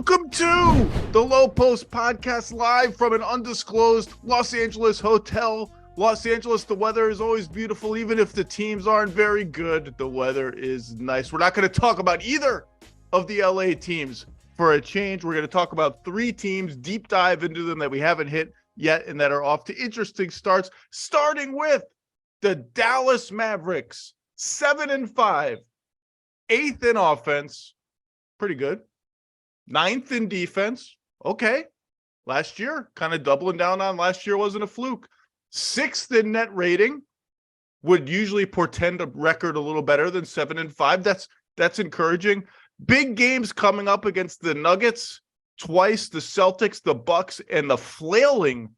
Welcome to the Lowe Post Podcast, live from an undisclosed Los Angeles hotel. Los Angeles, the weather is always beautiful, even if the teams aren't very good. The weather is nice. We're not going to talk about either of the LA teams for a change. We're going to talk about three teams, deep dive into them that we haven't hit yet and that are off to interesting starts, starting with the Dallas Mavericks, 7-5, 8th in offense, pretty good. 9th in defense, okay. Last year, kind of doubling down on last year wasn't a fluke. 6th in net rating, would usually portend a record a little better than 7-5. That's encouraging. Big games coming up against the Nuggets, twice, the Celtics, the Bucks, and the flailing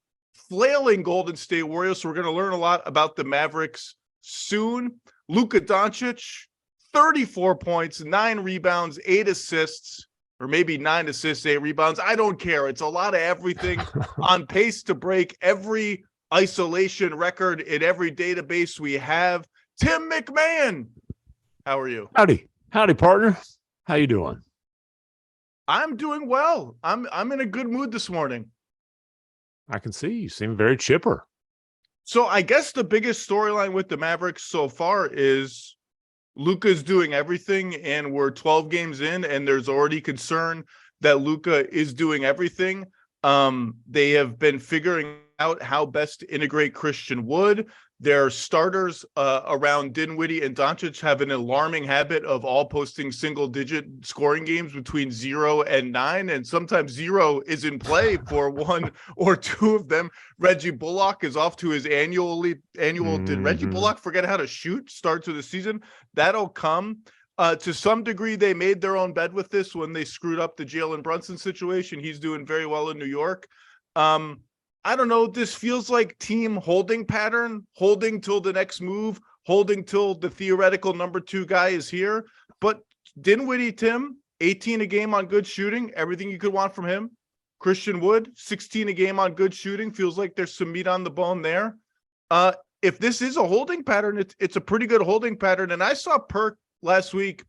Golden State Warriors. So we're going to learn a lot about the Mavericks soon. Luka Doncic, 34 points, 9 rebounds, 8 assists, or maybe 9 assists, 8 rebounds. I don't care. It's a lot of everything. On pace to break every isolation record in every database we have. Tim McMahon, how are you? Howdy, partner. How you doing? I'm doing well. I'm in a good mood this morning. I can see you seem very chipper. So I guess the biggest storyline with the Mavericks so far is Luka's doing everything, and we're 12 games in, and there's already concern that Luka is doing everything. They have been figuring out how best to integrate Christian Wood. Their starters around Dinwiddie and Doncic have an alarming habit of all posting single-digit scoring games between 0 and 9, and sometimes 0 is in play for 1 or 2 of them. Reggie Bullock is off to his annual. Did Reggie Bullock forget how to shoot? Starts of the season. That'll come. To some degree, they made their own bed with this when they screwed up the Jalen Brunson situation. He's doing very well in New York. I don't know. This feels like team holding pattern, holding till the next move, holding till the theoretical number 2 guy is here. But Dinwiddie, Tim, 18 a game on good shooting, everything you could want from him. Christian Wood, 16 a game on good shooting. Feels like there's some meat on the bone there. If this is a holding pattern, it's a pretty good holding pattern. And I saw Perk last week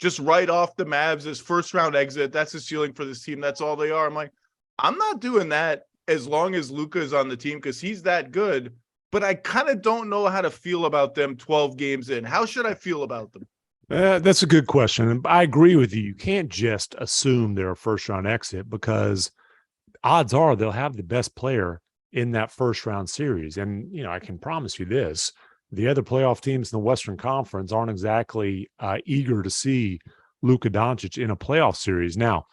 just write off the Mavs as first round exit. That's the ceiling for this team. That's all they are. I'm like, I'm not doing that as long as Luka is on the team because he's that good. But I kind of don't know how to feel about them 12 games in. How should I feel about them? That's a good question. And I agree with you. You can't just assume they're a first round exit because odds are they'll have the best player in that first round series. And, I can promise you this. The other playoff teams in the Western Conference aren't exactly eager to see Luka Doncic in a playoff series. Now,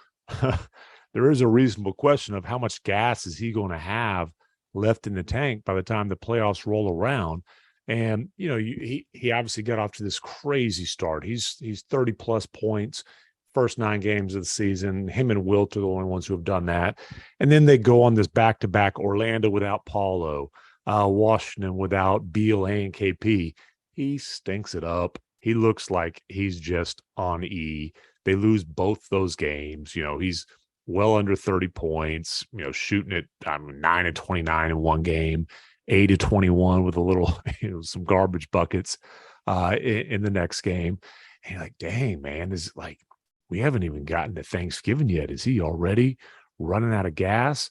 there is a reasonable question of how much gas is he going to have left in the tank by the time the playoffs roll around. And, he obviously got off to this crazy start. He's 30-plus points, first 9 games of the season. Him and Wilt are the only ones who have done that. And then they go on this back-to-back, Orlando without Paulo, Washington without Beal and KP. He stinks it up. He looks like he's just on E. They lose both those games. He's well under 30 points, shooting at 9-29 in one game, 8-21 with a little, some garbage buckets in the next game. And you're like, dang, man, is like, we haven't even gotten to Thanksgiving yet. Is he already running out of gas?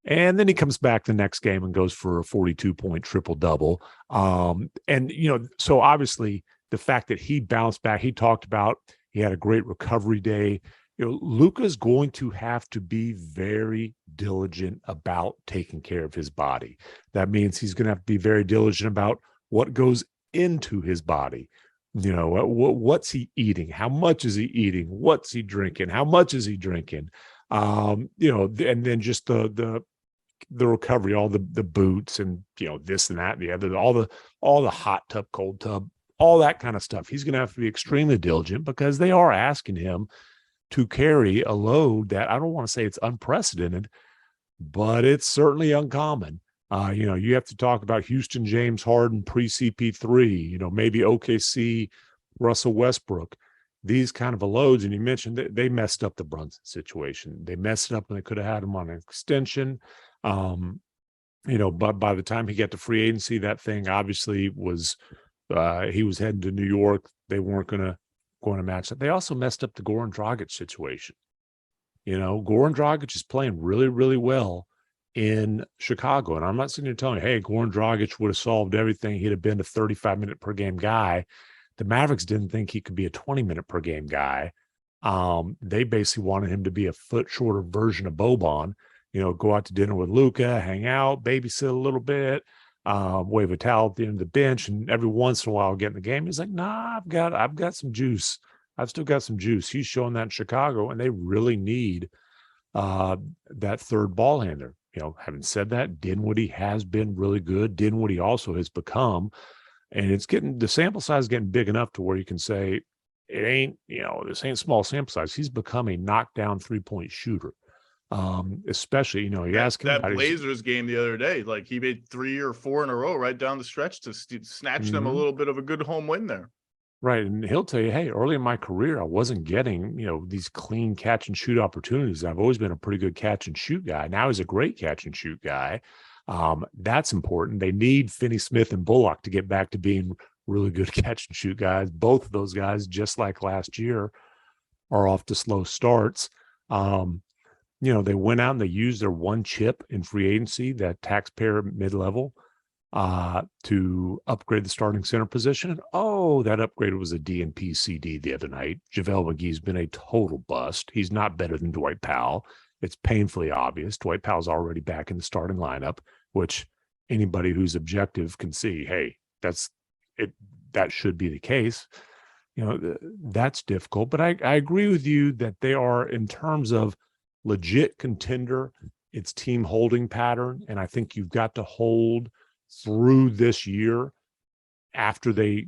And then he comes back the next game and goes for a 42-point triple-double. So obviously the fact that he bounced back, he talked about he had a great recovery day. Luka's going to have to be very diligent about taking care of his body. That means he's going to have to be very diligent about what goes into his body. What's he eating? How much is he eating? What's he drinking? How much is he drinking? And then just the recovery, all the boots and, this and that and the other, all the hot tub, cold tub, all that kind of stuff. He's going to have to be extremely diligent because they are asking him to carry a load that I don't want to say it's unprecedented, but it's certainly uncommon. You have to talk about Houston, James Harden, pre-CP3, maybe OKC, Russell Westbrook, these kind of loads. And you mentioned that they messed up the Brunson situation. They messed it up and they could have had him on an extension. But by the time he got to free agency, that thing obviously was he was heading to New York. They weren't going to match that. They also messed up the Goran Dragic situation. Goran Dragic is playing really, really well in Chicago. And I'm not sitting here telling you, hey, Goran Dragic would have solved everything. He'd have been a 35-minute per game guy. The Mavericks didn't think he could be a 20-minute per game guy. They basically wanted him to be a foot shorter version of Boban, go out to dinner with Luka, hang out, babysit a little bit, wave a towel at the end of the bench, and every once in a while get in the game. He's like, nah, I've got some juice. I've still got some juice. He's showing that in Chicago, and they really need that third ball handler. Having said that, Dinwiddie has been really good. Dinwiddie also has become, and the sample size is getting big enough to where you can say it ain't, this ain't small sample size. He's become a knockdown 3-point shooter. Especially, you ask him that about Blazers game the other day, like he made 3 or 4 in a row right down the stretch to snatch them a little bit of a good home win there. Right. And he'll tell you, hey, early in my career, I wasn't getting, these clean catch and shoot opportunities. I've always been a pretty good catch and shoot guy. Now he's a great catch and shoot guy. That's important. They need Finney Smith and Bullock to get back to being really good catch and shoot guys. Both of those guys, just like last year, are off to slow starts. They went out and they used their one chip in free agency, that taxpayer mid-level, to upgrade the starting center position. And that upgrade was a DNP CD the other night. JaVale McGee's been a total bust. He's not better than Dwight Powell. It's painfully obvious. Dwight Powell's already back in the starting lineup, which anybody who's objective can see, hey, that's it. That should be the case. That's difficult. But I agree with you that they are, in terms of legit contender, it's team holding pattern. And I think you've got to hold through this year after they,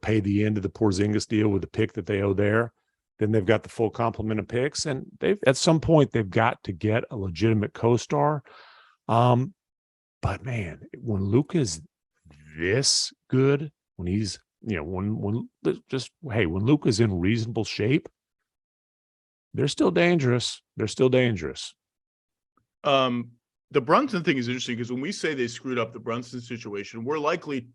pay the end of the Porzingis deal with the pick that they owe there. Then they've got the full complement of picks, and at some point they've got to get a legitimate co-star. But man, when Luka is this good, when he's, when Luka's in reasonable shape, they're still dangerous. They're still dangerous. The Brunson thing is interesting because when we say they screwed up the Brunson situation,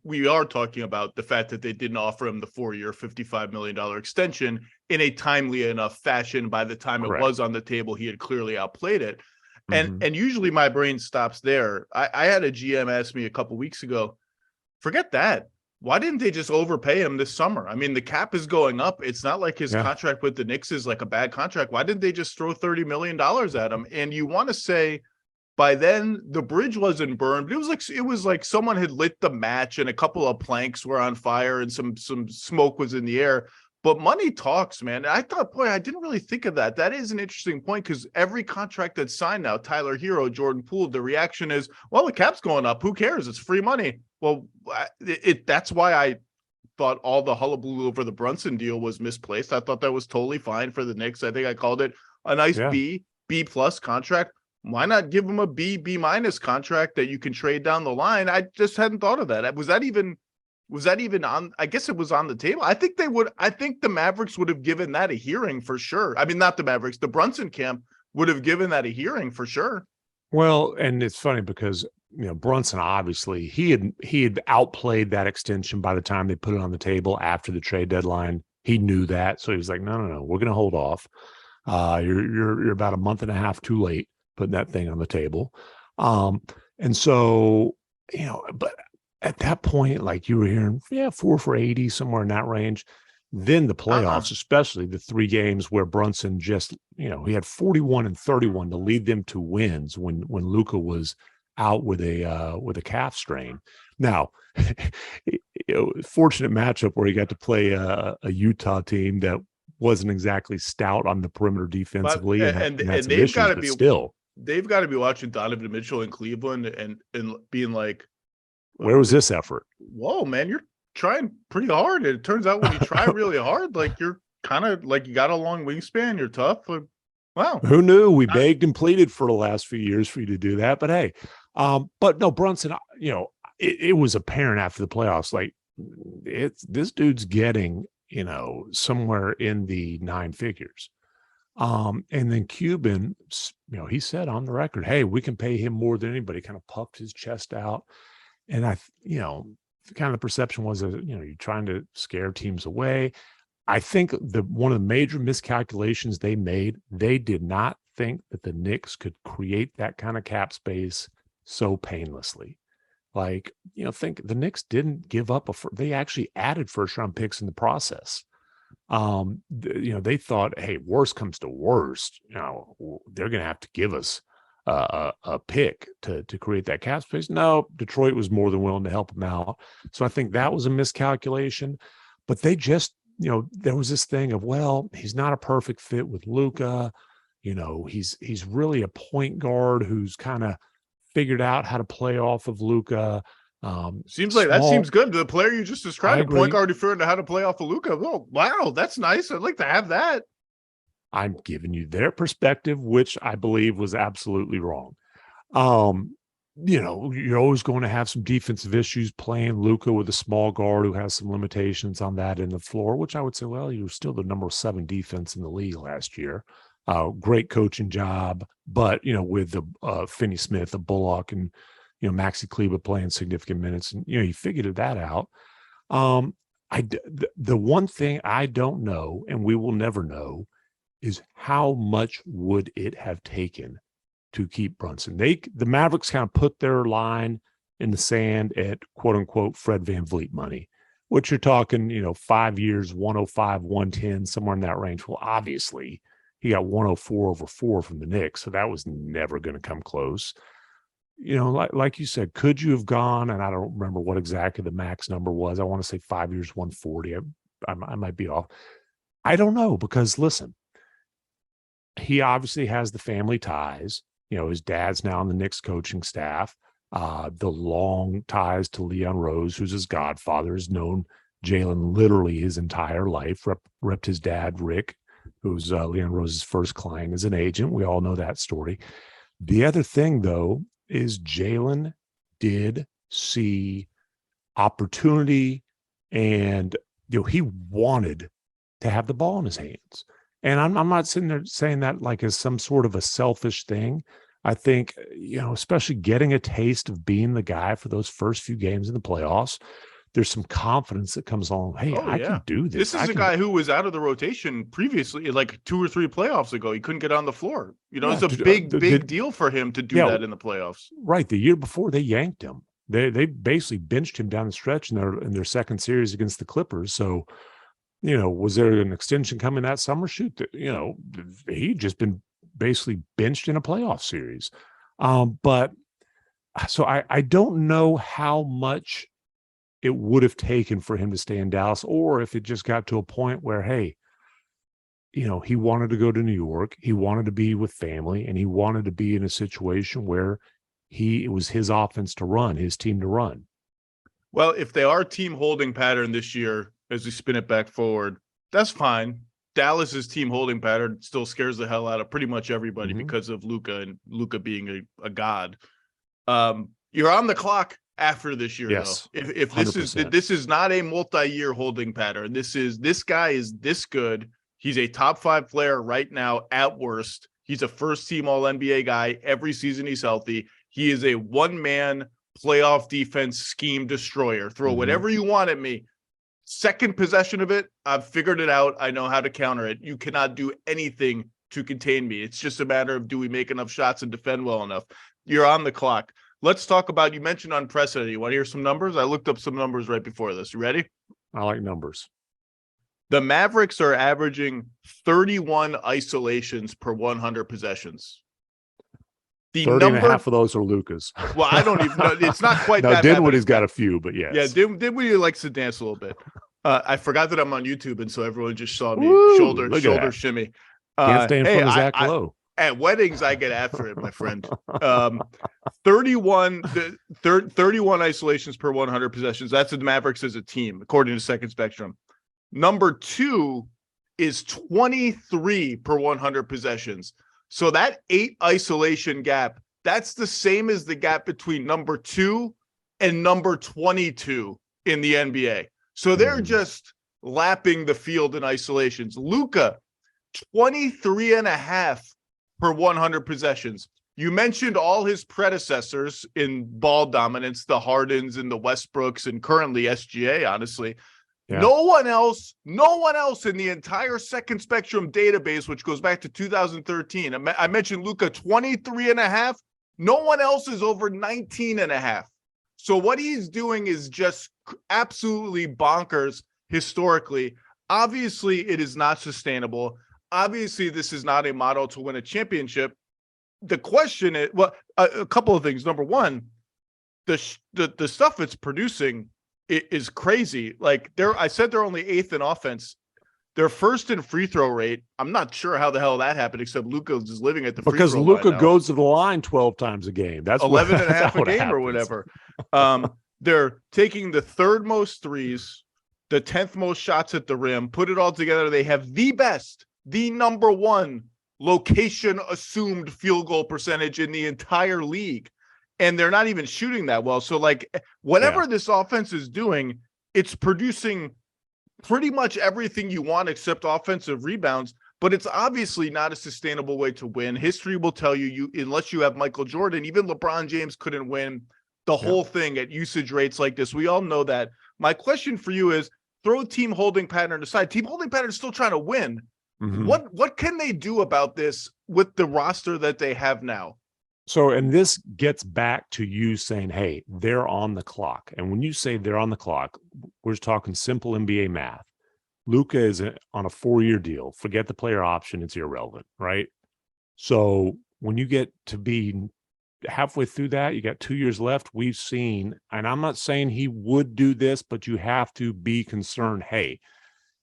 we are talking about the fact that they didn't offer him the 4-year, $55 million extension in a timely enough fashion. By the time it was on the table, he had clearly outplayed it. And usually my brain stops there. I had a GM ask me a couple weeks ago, forget that. Why didn't they just overpay him this summer? I mean, the cap is going up. It's not like his contract with the Knicks is like a bad contract. Why didn't they just throw $30 million at him? And you want to say, by then the bridge wasn't burned, but it was like someone had lit the match and a couple of planks were on fire and some smoke was in the air. But money talks, man. I thought, boy, I didn't really think of that. That is an interesting point because every contract that's signed now, Tyler Hero, Jordan Poole, the reaction is, well, the cap's going up. Who cares? It's free money. Well, that's why I thought all the hullabaloo over the Brunson deal was misplaced. I thought that was totally fine for the Knicks. I think I called it a nice B+ contract. Why not give them a B- contract that you can trade down the line? I just hadn't thought of that. Was that even on? I guess it was on the table. I think the Mavericks would have given that a hearing for sure. I mean, not the Mavericks, the Brunson camp would have given that a hearing for sure. Well, and it's funny because, Brunson, obviously he had outplayed that extension by the time they put it on the table after the trade deadline. He knew that. So he was like, no, we're going to hold off. You're about a month and a half too late putting that thing on the table. And so, but at that point, like you were hearing, 4 for 80, somewhere in that range. Then the playoffs, especially the 3 games where Brunson just, he had 41 and 31 to lead them to wins when Luka was out with a calf strain. Now, fortunate matchup where he got to play a Utah team that wasn't exactly stout on the perimeter defensively, and they've got to be still. They've got to be watching Donovan Mitchell in Cleveland and being like, where was this effort? Whoa, man, you're trying pretty hard. And it turns out when you try really hard, like you're kind of like you got a long wingspan, you're tough. Like, wow. Who knew? We begged and pleaded for the last few years for you to do that. But hey, but no, Brunson, it was apparent after the playoffs, like this dude's getting, somewhere in the 9 figures. And then Cuban, he said on the record, hey, we can pay him more than anybody. Kind of puffed his chest out. And kind of the perception was that, you're trying to scare teams away. I think one of the major miscalculations they made, they did not think that the Knicks could create that kind of cap space so painlessly. Like, think the Knicks didn't give up they actually added first round picks in the process. They thought, hey, worst comes to worst, they're going to have to give us a pick to create that cap space. No, Detroit was more than willing to help them out. So I think that was a miscalculation. But they just, there was this thing of, well, he's not a perfect fit with Luka. He's really a point guard who's kind of figured out how to play off of Luka. Seems like that seems good. The player you just described, a point guard who figured out how to play off of Luka. Oh, wow, that's nice. I'd like to have that. I'm giving you their perspective, which I believe was absolutely wrong. You're always going to have some defensive issues playing Luka with a small guard who has some limitations on that in the floor, which I would say, well, you were still the number 7 defense in the league last year. Great coaching job, but, with the Finney Smith, the Bullock, and, Maxi Kleber playing significant minutes, and, you figured that out. The one thing I don't know, and we will never know, is how much would it have taken to keep Brunson. The Mavericks kind of put their line in the sand at quote unquote Fred VanVleet money, which you're talking, 5 years, 105, 110, somewhere in that range. Well, obviously he got 104 over 4 from the Knicks. So that was never going to come close. Like you said, could you have gone, and I don't remember what exactly the max number was. I want to say 5 years, 140. I might be off. I don't know, because listen, he obviously has the family ties. His dad's now on the Knicks coaching staff. The long ties to Leon Rose, who's his godfather, has known Jalen literally his entire life. Repped his dad, Rick, who's Leon Rose's first client as an agent. We all know that story. The other thing, though, is Jalen did see opportunity, and he wanted to have the ball in his hands. And I'm not sitting there saying that like as some sort of a selfish thing. I think, especially getting a taste of being the guy for those first few games in the playoffs, there's some confidence that comes along. Hey, I can do this. This is a guy who was out of the rotation previously, like 2 or 3 playoffs ago. He couldn't get on the floor. It's a big deal for him to do that in the playoffs. Right. The year before, they yanked him. They basically benched him down the stretch in their second series against the Clippers. So, was there an extension coming that summer? Shoot, he'd just been basically benched in a playoff series. But so I don't know how much it would have taken for him to stay in Dallas, or if it just got to a point where, hey, he wanted to go to New York, he wanted to be with family, and he wanted to be in a situation where it was his offense to run, his team to run. Well, if they are team holding pattern this year, as we spin it back forward, that's fine. Dallas's team holding pattern still scares the hell out of pretty much everybody because of Luka, and Luka being a god. You're on the clock after this year, yes, though. If this is not a multi-year holding pattern, this guy is this good. He's a top 5 player right now at worst. He's a first team all NBA guy every season he's healthy. He is a one-man playoff defense scheme destroyer. Throw whatever you want at me. Second possession of it, I've figured it out. I know how to counter it. You cannot do anything to contain me. It's just a matter of, do we make enough shots and defend well enough? You're on the clock. Let's talk about, you mentioned unprecedented. You want to hear some numbers? I looked up some numbers right before this. You ready? I like numbers. The Mavericks are averaging 31 isolations per 100 possessions. 30 and a half of those are Luka's. Well, I don't even know. It's not quite now, that. Dinwiddie's got a few, but yes. Yeah, Dinwiddie likes to dance a little bit. I forgot that I'm on YouTube, and so everyone just saw me shoulder shimmy. Can't stay in front of Zach Lowe. At weddings, I get after it, my friend. 31 isolations per 100 possessions. That's the Mavericks as a team, according to Second Spectrum. Number 2 is 23 per 100 possessions. So that 8 isolation gap, that's the same as the gap between number 2 and number 22 in the NBA. So they're just lapping the field in isolations. Luka, 23 and a half per 100 possessions. You mentioned all his predecessors in ball dominance, the Hardens and the Westbrooks, and currently SGA, honestly. Yeah. No one else in the entire second spectrum database, which goes back to 2013. I mentioned Luka 23 and a half. No one else is over 19 and a half. So what he's doing is just absolutely bonkers historically. Obviously, it is not sustainable. Obviously, this is not a model to win a championship. The question is, well, a couple of things. Number one, the stuff it's producing is crazy. Like I said they're only 8th in offense. They're first in free throw rate. I'm not sure how the hell that happened, except Luka is living at the free because throw Luka line now. goes to the line 12 times a game. That's 11 and a half a game happens. or whatever. They're taking the 3rd most threes, the 10th most shots at the rim. Put it all together, they have the best, the number 1 location assumed field goal percentage in the entire league. And they're not even shooting that well. So like whatever this offense is doing, it's producing pretty much everything you want except offensive rebounds, but it's obviously not a sustainable way to win. History will tell you unless you have Michael Jordan, even LeBron James couldn't win the whole thing at usage rates like this. We all know that. My question for you is, throw team holding pattern aside. Team holding pattern is still trying to win. Mm-hmm. What can they do about this with the roster that they have now? So, and this gets back to you saying, hey, they're on the clock. And when you say they're on the clock, we're just talking simple NBA math. Luka is on a 4-year deal. Forget the player option. It's irrelevant, right? So when you get to be halfway through that, you got 2 years left. We've seen, and I'm not saying he would do this, but you have to be concerned, hey,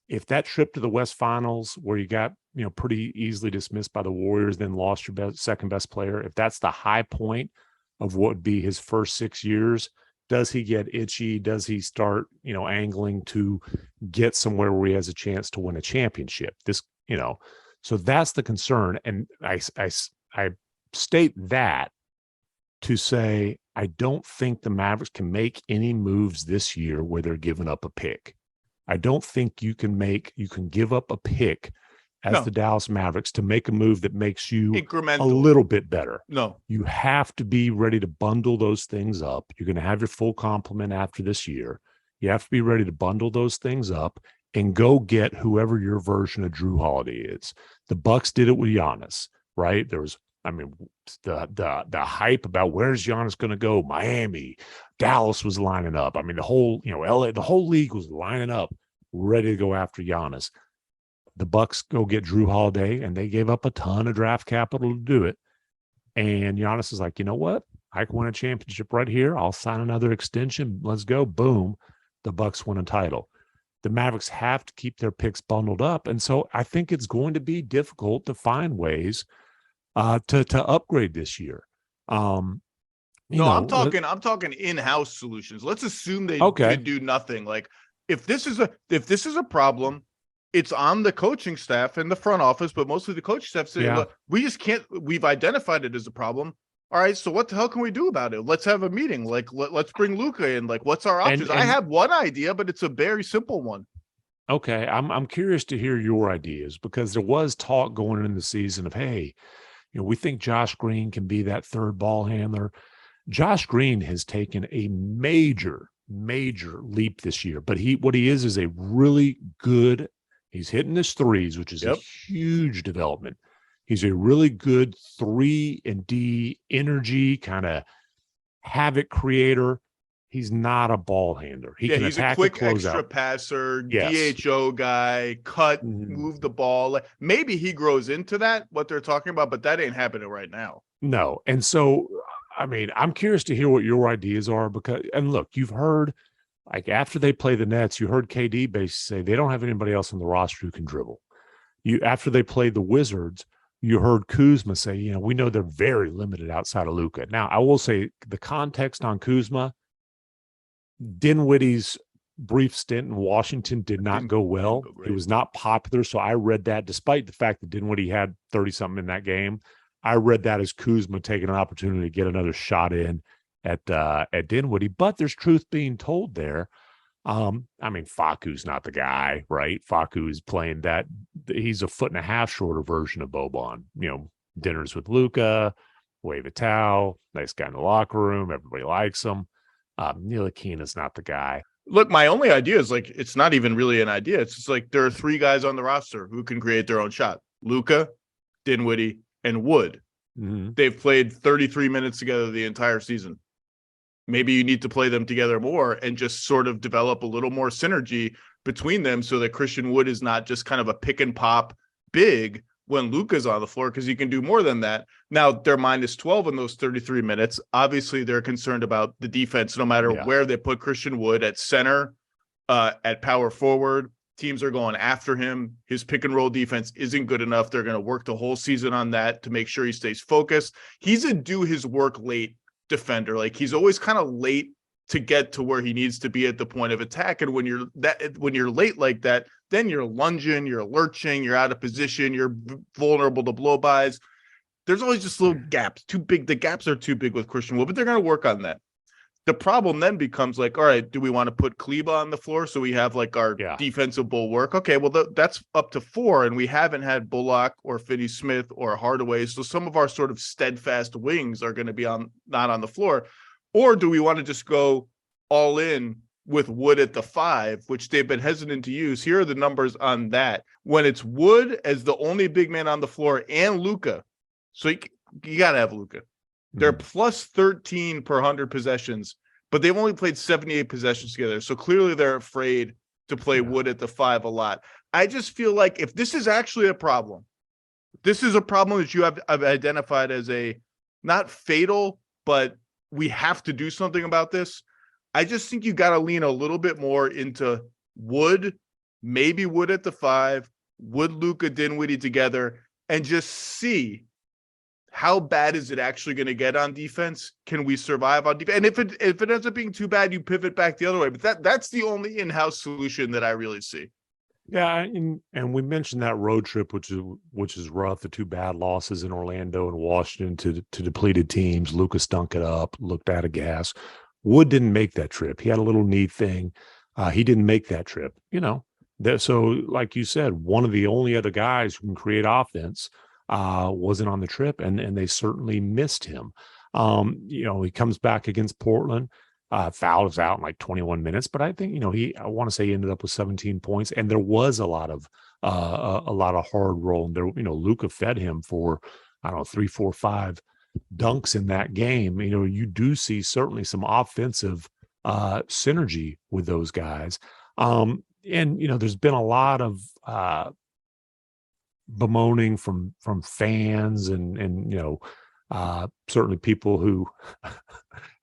if that trip to the West Finals where you got, pretty easily dismissed by the Warriors, then lost your second best player, if that's the high point of what would be his first 6 years, does he get itchy? Does he start, angling to get somewhere where he has a chance to win a championship? So that's the concern. And I state that to say, I don't think the Mavericks can make any moves this year where they're giving up a pick. I don't think you can give up a pick as the Dallas Mavericks to make a move that makes you incremental, a little bit better. No, you have to be ready to bundle those things up. You're going to have your full complement after this year. You have to be ready to bundle those things up and go get whoever your version of Drew Holiday is. The Bucks did it with Giannis, right? There was, the hype about where's Giannis going to go? Miami, Dallas was lining up. The whole, LA, the whole league was lining up, ready to go after Giannis. The Bucks go get Drew Holiday, and they gave up a ton of draft capital to do it. And Giannis is like, you know what? I can win a championship right here. I'll sign another extension. Let's go. Boom. The Bucks win a title. The Mavericks have to keep their picks bundled up. And so I think it's going to be difficult to find ways to upgrade this year. I'm talking in-house solutions. Let's assume they could do nothing. Like if this is a problem, it's on the coaching staff and the front office, but mostly the coaching staff saying, look, we just can't, we've identified it as a problem. All right, so what the hell can we do about it? Let's have a meeting. Like, let's bring Luka in. Like, what's our options? I have one idea, but it's a very simple one. Okay, I'm curious to hear your ideas, because there was talk going into the season of, hey, we think Josh Green can be that third ball handler. Josh Green has taken a major leap this year, but what he is a really good. He's hitting his threes, which is a huge development. He's a really good 3-and-D energy kind of havoc creator. He's not a ball handler. He's a quick extra passer, DHO guy, move the ball. Maybe he grows into that, what they're talking about, but that ain't happening right now. No. And so, I'm curious to hear what your ideas are, and look, you've heard, like after they play the Nets, you heard KD basically say they don't have anybody else on the roster who can dribble. After they played the Wizards, you heard Kuzma say, we know they're very limited outside of Luka. Now, I will say the context on Kuzma, Dinwiddie's brief stint in Washington did not go well. It was not popular. So I read that, despite the fact that Dinwiddie had 30-something in that game, I read that as Kuzma taking an opportunity to get another shot in at Dinwiddie. But there's truth being told there. Facu's not the guy, right? Facu is playing that. He's a 1.5 foot shorter version of Boban. Dinners with Luka, wave a towel, nice guy in the locker room. Everybody likes him. Ntilikina's not the guy. Look, my only idea is like, it's not even really an idea. It's just like there are three guys on the roster who can create their own shot: Luka, Dinwiddie, and Wood. Mm-hmm. They've played 33 minutes together the entire season. Maybe you need to play them together more and just sort of develop a little more synergy between them so that Christian Wood is not just kind of a pick and pop big when Luka's on the floor, because he can do more than that. Now they're minus 12 in those 33 minutes. Obviously, they're concerned about the defense, no matter where they put Christian Wood, at center, at power forward. Teams are going after him. His pick and roll defense isn't good enough. They're going to work the whole season on that to make sure he stays focused. He's a do his work late defender. Like, he's always kind of late to get to where he needs to be at the point of attack. And when you're late like that, then you're lunging, you're lurching, you're out of position, you're vulnerable to blow-bys. There's always just little gaps, too big. The gaps are too big with Christian Wood, but they're going to work on that. The problem then becomes like, all right, do we want to put Kleba on the floor so we have like our defensive bulwark? Okay, well, that's up to 4, and we haven't had Bullock or Finney-Smith or Hardaway, so some of our sort of steadfast wings are going to be not on the floor. Or do we want to just go all in with Wood at the 5, which they've been hesitant to use? Here are the numbers on that. When it's Wood as the only big man on the floor and Luka, so you got to have Luka. They're plus 13 per 100 possessions, but they've only played 78 possessions together. So clearly they're afraid to play Wood at the 5 a lot. I just feel like if this is actually a problem, this is a problem that you have identified as a not fatal, but we have to do something about this. I just think you got to lean a little bit more into Wood, maybe Wood at the 5, Wood, Luka, Dinwiddie together, and just see how bad is it actually going to get on defense? Can we survive on defense? And if it ends up being too bad, you pivot back the other way. But that's the only in-house solution that I really see. Yeah, and we mentioned that road trip, which is rough. The 2 bad losses in Orlando and Washington to depleted teams. Luka stunk it up, looked out of gas. Wood didn't make that trip. He had a little knee thing. He didn't make that trip. So like you said, one of the only other guys who can create offense wasn't on the trip, and they certainly missed him. He comes back against Portland. Fouls out in like 21 minutes, but I think I want to say he ended up with 17 points, and there was a lot of hard roll. And there, Luka fed him for 3, 4, 5 dunks in that game. You do see certainly some offensive synergy with those guys. And there's been a lot of bemoaning from fans and certainly people who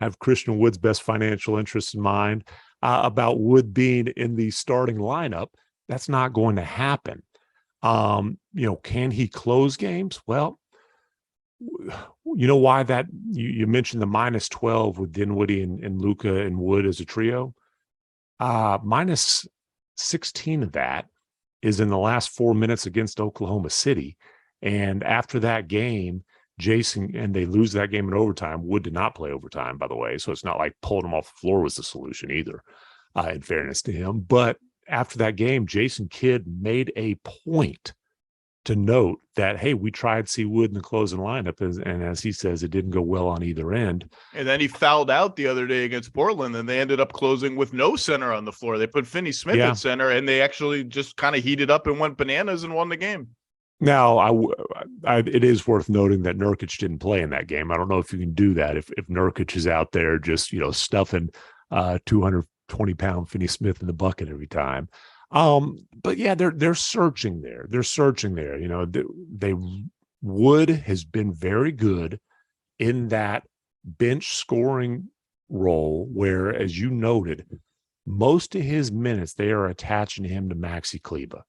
have Christian Wood's best financial interests in mind about Wood being in the starting lineup. That's not going to happen. Can he close games? Well, why that you mentioned the minus 12 with Dinwiddie and Luka and Wood as a trio. Minus 16 of that is in the last 4 minutes against Oklahoma City. And after that game, and they lose that game in overtime. Wood did not play overtime, by the way. So it's not like pulling him off the floor was the solution either, in fairness to him. But after that game, Jason Kidd made a point to note that, hey, we tried to see Wood in the closing lineup. And as he says, it didn't go well on either end. And then he fouled out the other day against Portland, and they ended up closing with no center on the floor. They put Finney-Smith at center, and they actually just kind of heated up and went bananas and won the game. Now, it is worth noting that Nurkic didn't play in that game. I don't know if you can do that if Nurkic is out there just stuffing 220-pound Finney-Smith in the bucket every time. But yeah, they're searching there. They're searching there. Wood has been very good in that bench scoring role, where, as you noted, most of his minutes they are attaching him to Maxi Kleba.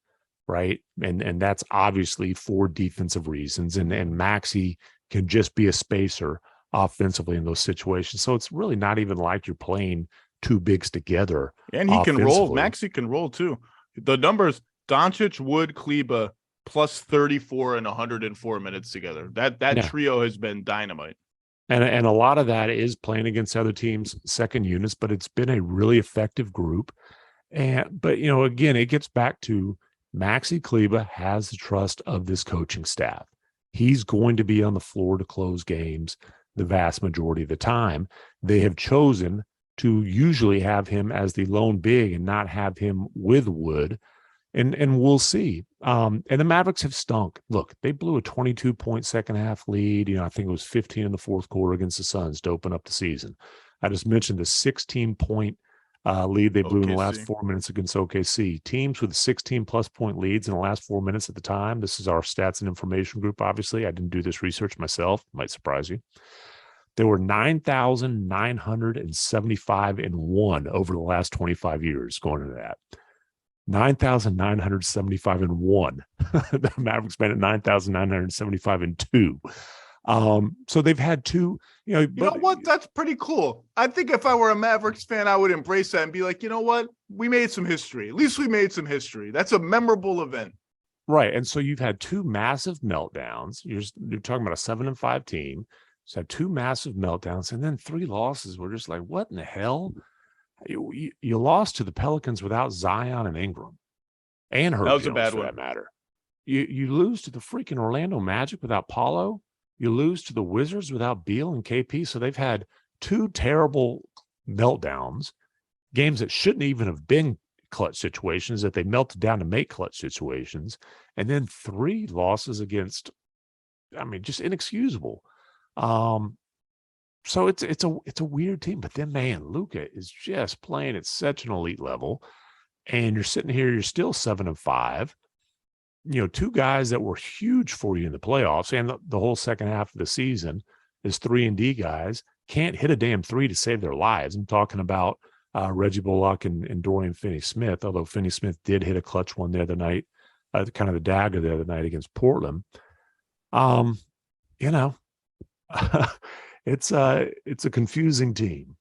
Right. And that's obviously for defensive reasons. And Maxi can just be a spacer offensively in those situations. So it's really not even like you're playing 2 bigs together. And he can roll. Maxi can roll too. The numbers: Doncic, Wood, Kleba, plus 34 and 104 minutes together. That trio has been dynamite. And a lot of that is playing against other teams' second units, but it's been a really effective group. But again, it gets back to Maxi Kleba has the trust of this coaching staff. He's going to be on the floor to close games the vast majority of the time. They have chosen to usually have him as the lone big and not have him with Wood. And we'll see. And the Mavericks have stunk. Look, they blew a 22-point second half lead. I think it was 15 in the fourth quarter against the Suns to open up the season. I just mentioned the 16-point lead they blew in the last 4 minutes against OKC. Teams with 16-plus point leads in the last 4 minutes at the time. This is our stats and information group, obviously. I didn't do this research myself. Might surprise you. There were 9,975-1 over the last 25 years going into that. 9,975-1. The Mavericks been at 9,975-2. So they've had two, you know what? That's pretty cool. I think if I were a Mavericks fan, I would embrace that and be like, you know what? We made some history. At least we made some history. That's a memorable event. Right. And so you've had two massive meltdowns. You're talking about a 7-5 team. Just had two massive meltdowns and then 3 losses. We're just like, what in the hell? You lost to the Pelicans without Zion and Ingram and Herb Jones, a bad one. That matter. You lose to the freaking Orlando Magic without Paulo. You lose to the Wizards without Beal and KP. So they've had 2 terrible meltdowns, games that shouldn't even have been clutch situations that they melted down to make clutch situations, and then 3 losses against, just inexcusable. So it's a weird team, but then man, Luka is just playing at such an elite level, and you're sitting here, you're still 7-5. 2 guys that were huge for you in the playoffs and the whole second half of the season is 3-and-D guys can't hit a damn 3 to save their lives. I'm talking about Reggie Bullock and Dorian Finney-Smith, although Finney-Smith did hit a clutch one the other night, kind of the dagger the other night against Portland. It's a confusing team.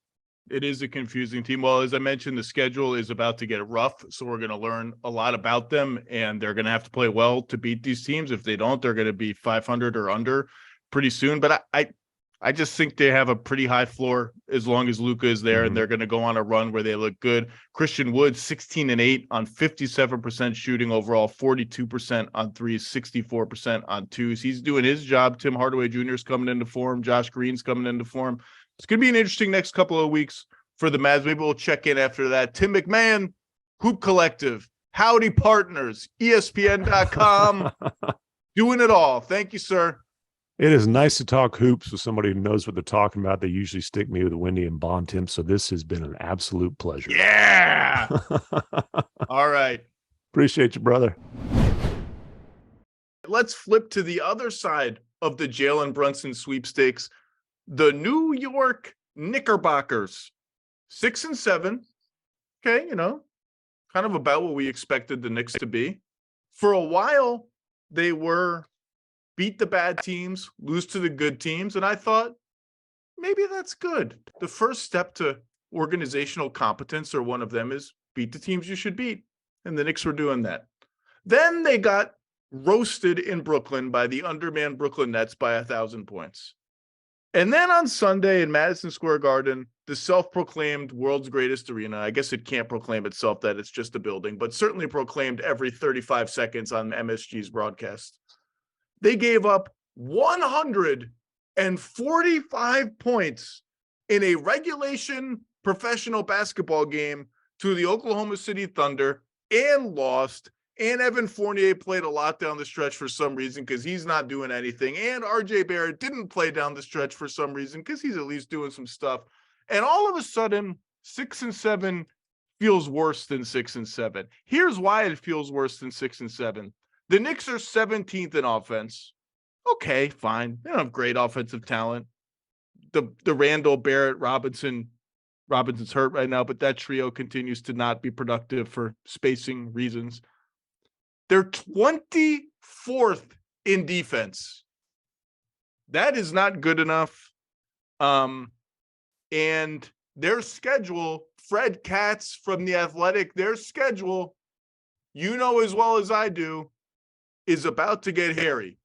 It is a confusing team. Well, as I mentioned, the schedule is about to get rough, so we're going to learn a lot about them, and they're going to have to play well to beat these teams. If they don't, they're going to be 500 or under pretty soon. But I just think they have a pretty high floor as long as Luka is there, and they're going to go on a run where they look good. Christian Wood, 16-8 on 57% shooting overall, 42% on threes, 64% on twos. He's doing his job. Tim Hardaway Jr. is coming into form. Josh Green's coming into form. It's going to be an interesting next couple of weeks for the Mavs. Maybe we'll check in after that. Tim McMahon, Hoop Collective, Howdy Partners, ESPN.com, doing it all. Thank you, sir. It is nice to talk hoops with somebody who knows what they're talking about. They usually stick me with Wendy and Bond Tim, so this has been an absolute pleasure. Yeah. All right. Appreciate you, brother. Let's flip to the other side of the Jalen Brunson sweepstakes. The New York Knickerbockers, 6-7. Okay, kind of about what we expected the Knicks to be. For a while, they were beat the bad teams, lose to the good teams, and I thought maybe that's good. The first step to organizational competence, or one of them, is beat the teams you should beat, and the Knicks were doing that. Then they got roasted in Brooklyn by the undermanned Brooklyn Nets by 1,000 points. And then on Sunday in Madison Square Garden, the self-proclaimed world's greatest arena, I guess it can't proclaim itself that it's just a building, but certainly proclaimed every 35 seconds on MSG's broadcast, they gave up 145 points in a regulation professional basketball game to the Oklahoma City Thunder and lost. And Evan Fournier played a lot down the stretch for some reason because he's not doing anything. And RJ Barrett didn't play down the stretch for some reason because he's at least doing some stuff. And all of a sudden, 6-7 feels worse than 6-7. Here's why it feels worse than 6-7. The Knicks are 17th in offense. Okay, fine. They don't have great offensive talent. The Randall, Barrett, Robinson's hurt right now, but that trio continues to not be productive for spacing reasons. They're 24th in defense. That is not good enough. And their schedule, Fred Katz from The Athletic, their schedule, you know as well as I do, is about to get hairy.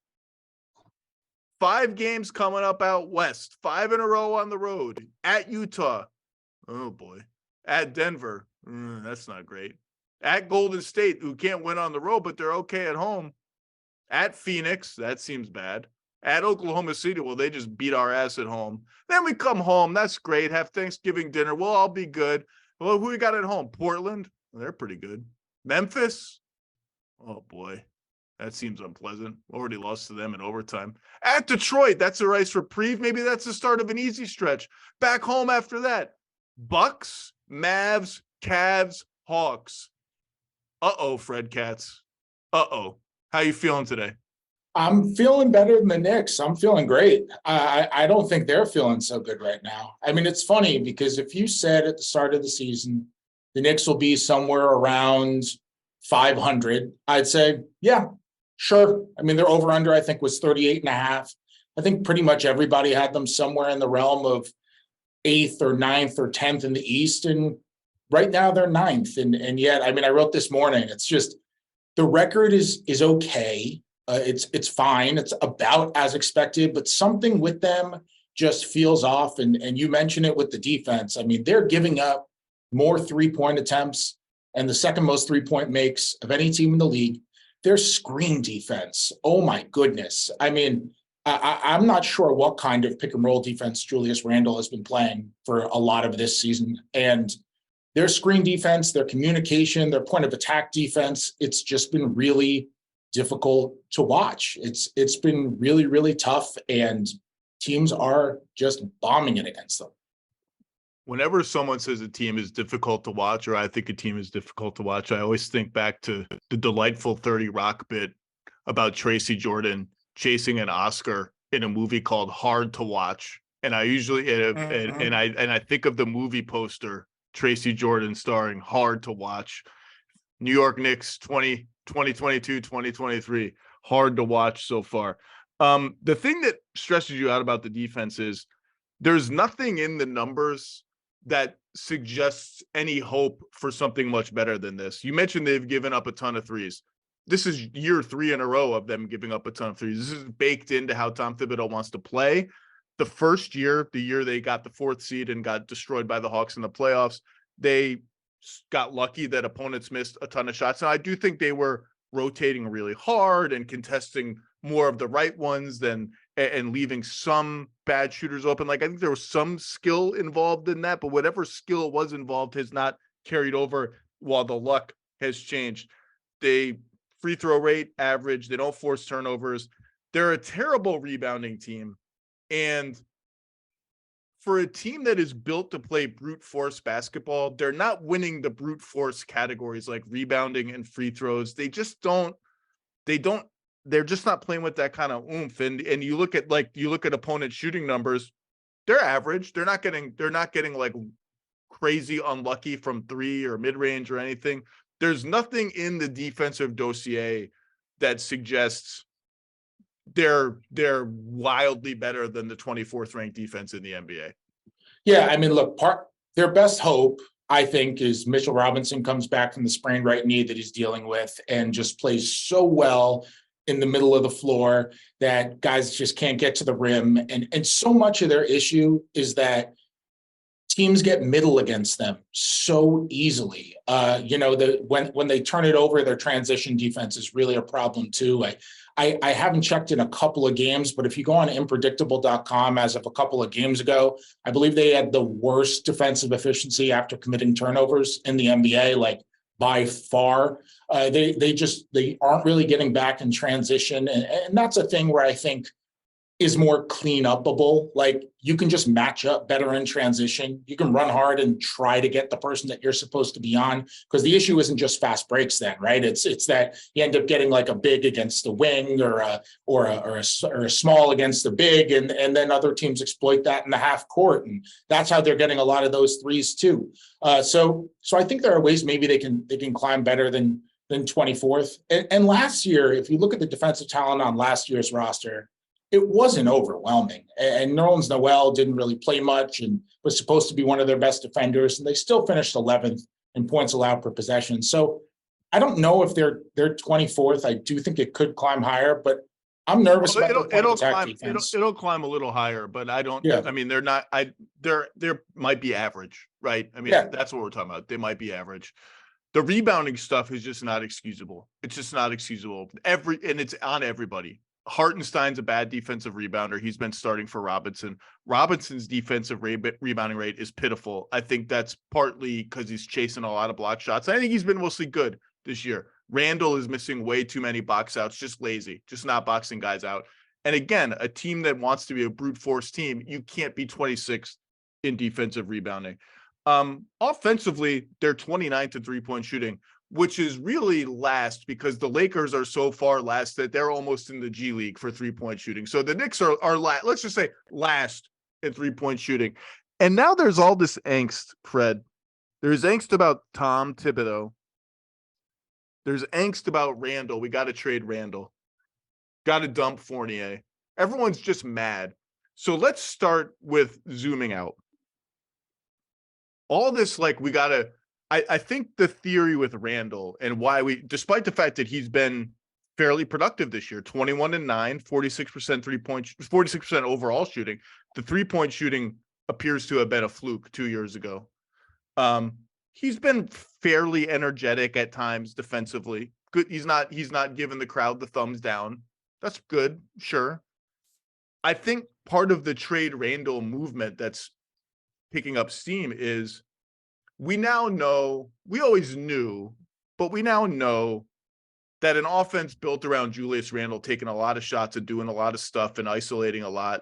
5 games coming up out west, 5 in a row on the road. At Utah. Oh, boy. At Denver. That's not great. At Golden State, who can't win on the road, but they're okay at home. At Phoenix, that seems bad. At Oklahoma City, well, they just beat our ass at home. Then we come home. That's great. Have Thanksgiving dinner. We'll all be good. Well, who we got at home? Portland? Well, they're pretty good. Memphis? Oh, boy. That seems unpleasant. Already lost to them in overtime. At Detroit, that's a nice reprieve. Maybe that's the start of an easy stretch. Back home after that. Bucks, Mavs, Cavs, Hawks. Uh-oh, Fred Katz. Uh-oh. How you feeling today? I'm feeling better than the Knicks. I'm feeling great. I don't think they're feeling so good right now. I mean, it's funny because if you said at the start of the season, the Knicks will be somewhere around 500, I'd say, yeah, sure. I mean, their over-under, I think, was 38.5. I think pretty much everybody had them somewhere in the realm of 8th or 9th or 10th in the East. And right now they're 9th. And yet, I mean, I wrote this morning, it's just the record is okay. It's fine. It's about as expected, but something with them just feels off. And you mentioned it with the defense. I mean, they're giving up more 3-point attempts and the second most 3-point makes of any team in the league. Their screen defense. Oh my goodness. I mean, I'm not sure what kind of pick and roll defense Julius Randle has been playing for a lot of this season. And their screen defense, their communication, their point of attack defense, it's just been really difficult to watch. It's been really, really tough, and teams are just bombing it against them. Whenever someone says a team is difficult to watch, or I think a team is difficult to watch, I always think back to the delightful 30 Rock bit about Tracy Jordan chasing an Oscar in a movie called Hard to Watch. And I usually and I think of the movie poster, Tracy Jordan starring Hard to Watch. New York Knicks 2022, 2023, hard to watch so far. The thing that stresses you out about the defense is there's nothing in the numbers that suggests any hope for something much better than this. You mentioned they've given up a ton of threes. This is year 3 in a row of them giving up a ton of threes. This is baked into how Tom Thibodeau wants to play. The first year, the year they got the 4th seed and got destroyed by the Hawks in the playoffs, they got lucky that opponents missed a ton of shots. Now, I do think they were rotating really hard and contesting more of the right ones and leaving some bad shooters open. Like, I think there was some skill involved in that, but whatever skill was involved has not carried over while the luck has changed. They free throw rate average. They don't force turnovers. They're a terrible rebounding team. And for a team that is built to play brute force basketball, they're not winning the brute force categories like rebounding and free throws. They're just not playing with that kind of oomph. And you look at opponent shooting numbers, they're average. They're not getting like crazy unlucky from 3 or mid-range or anything. There's nothing in the defensive dossier that suggests they're wildly better than the 24th ranked defense in the NBA. Yeah, I mean, look, their best hope, I think, is Mitchell Robinson comes back from the sprained right knee that he's dealing with and just plays so well in the middle of the floor that guys just can't get to the rim. And so much of their issue is that teams get middle against them so easily. When they turn it over, their transition defense is really a problem too. I haven't checked in a couple of games, but if you go on unpredictable.com as of a couple of games ago, I believe they had the worst defensive efficiency after committing turnovers in the NBA, like by far. They aren't really getting back in transition. And that's a thing where I think is more clean upable. Like, you can just match up better in transition. You can run hard and try to get the person that you're supposed to be on, because the issue isn't just fast breaks then, right? It's that you end up getting like a big against the wing or a small against the big, and then other teams exploit that in the half court, and that's how they're getting a lot of those threes too. So I think there are ways maybe they can climb better than 24th. And last year, if you look at the defensive talent on last year's roster, it wasn't overwhelming. And Nerlens Noel didn't really play much and was supposed to be one of their best defenders, and they still finished 11th in points allowed per possession. So I don't know if they're 24th. I do think it could climb higher, but I'm nervous about it'll climb a little higher, but I don't. Yeah. I mean, they're not. They're might be average, right? I mean, That's what we're talking about. They might be average. The rebounding stuff is just not excusable. It's just not excusable. And it's on everybody. Hartenstein's a bad defensive rebounder. He's been starting for Robinson. Robinson's defensive rebounding rate is pitiful. I think that's partly because he's chasing a lot of block shots. I think he's been mostly good this year. Randall is missing way too many box outs, just lazy, just not boxing guys out. And again, a team that wants to be a brute force team, you can't be 26th in defensive rebounding. Offensively, they're 29th in three-point shooting, which is really last because the Lakers are so far last that they're almost in the G League for three-point shooting. So the Knicks are let's just say last in three-point shooting. And now there's all this angst, Fred. There's angst about Tom Thibodeau. There's angst about Randall. We got to trade Randall. Got to dump Fournier. Everyone's just mad. So let's start with zooming out. All this, like, we got to, I think the theory with Randall and why despite the fact that he's been fairly productive this year, 21-9, 46% 46% overall shooting, the 3-point shooting appears to have been a fluke 2 years ago. He's been fairly energetic at times defensively. Good. He's not giving the crowd the thumbs down. That's good. Sure. I think part of the trade Randall movement that's picking up steam is we always knew, but we now know that an offense built around Julius Randle taking a lot of shots and doing a lot of stuff and isolating a lot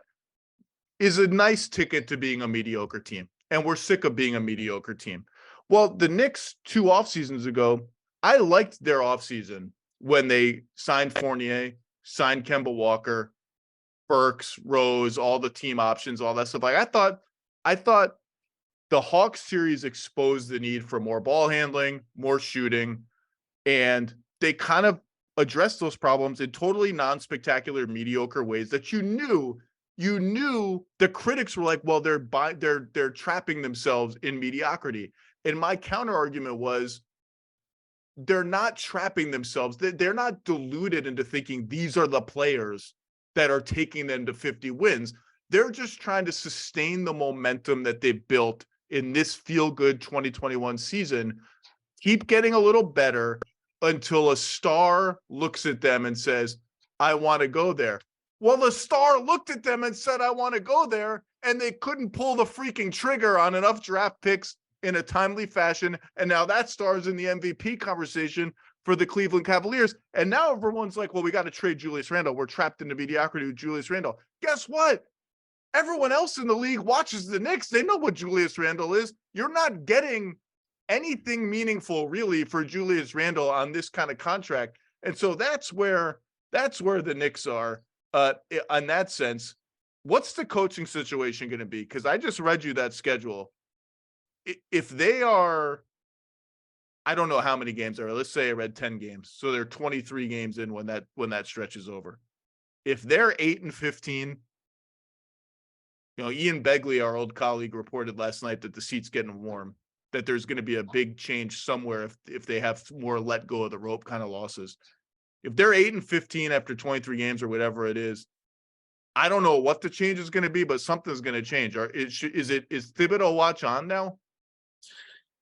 is a nice ticket to being a mediocre team. And we're sick of being a mediocre team. Well, the Knicks 2 off seasons ago, I liked their offseason when they signed Fournier, signed Kemba Walker, Burks, Rose, all the team options, all that stuff. Like I thought the Hawks series exposed the need for more ball handling, more shooting, and they kind of addressed those problems in totally non-spectacular, mediocre ways that you knew the critics were like, well, they're trapping themselves in mediocrity. And my counter argument was, they're not trapping themselves. They're not deluded into thinking these are the players that are taking them to 50 wins. They're just trying to sustain the momentum that they've built in this feel-good 2021 season, keep getting a little better until a star looks at them and says, I want to go there. Well, the star looked at them and said, I want to go there, and they couldn't pull the freaking trigger on enough draft picks in a timely fashion, and now that star's in the MVP conversation for the Cleveland Cavaliers. And now everyone's like, well, we got to trade Julius Randle. We're trapped into mediocrity with Julius Randle. Guess what? Everyone else in the league watches the Knicks. They know what Julius Randle is. You're not getting anything meaningful really for Julius Randle on this kind of contract. And so that's where the Knicks are in that sense. What's the coaching situation going to be? Because I just read you that schedule. If they are, I don't know how many games there are. Let's say I read 10 games. So they're 23 games in when that stretch is over. If they're 8-15, Ian Begley, our old colleague, reported last night that the seat's getting warm, that there's going to be a big change somewhere if they have more let go of the rope kind of losses. If they're 8-15 after 23 games or whatever it is, I don't know what the change is going to be, but something's going to change. Is Thibodeau watch on now?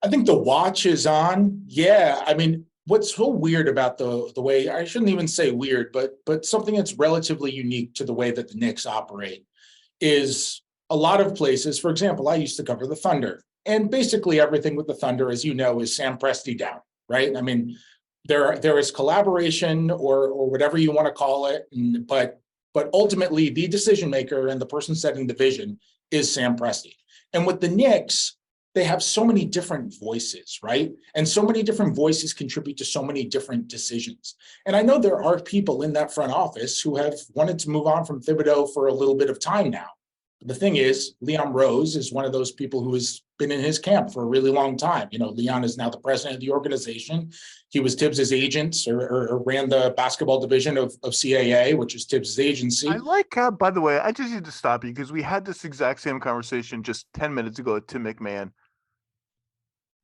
I think the watch is on. Yeah. I mean, what's so weird about the way, I shouldn't even say weird, but something that's relatively unique to the way that the Knicks operate is a lot of places. For example, I used to cover the Thunder, and basically everything with the Thunder, as you know, is Sam Presti down, right? I mean, there is collaboration or whatever you want to call it, but ultimately the decision maker and the person setting the vision is Sam Presti. And with the Knicks, they have so many different voices, right? And so many different voices contribute to so many different decisions. And I know there are people in that front office who have wanted to move on from Thibodeau for a little bit of time now. But the thing is, Leon Rose is one of those people who has been in his camp for a really long time. Leon is now the president of the organization. He was Tibbs's agent or ran the basketball division of CAA, which is Tibbs's agency. I like how, by the way, I just need to stop you because we had this exact same conversation just 10 minutes ago with Tim McMahon.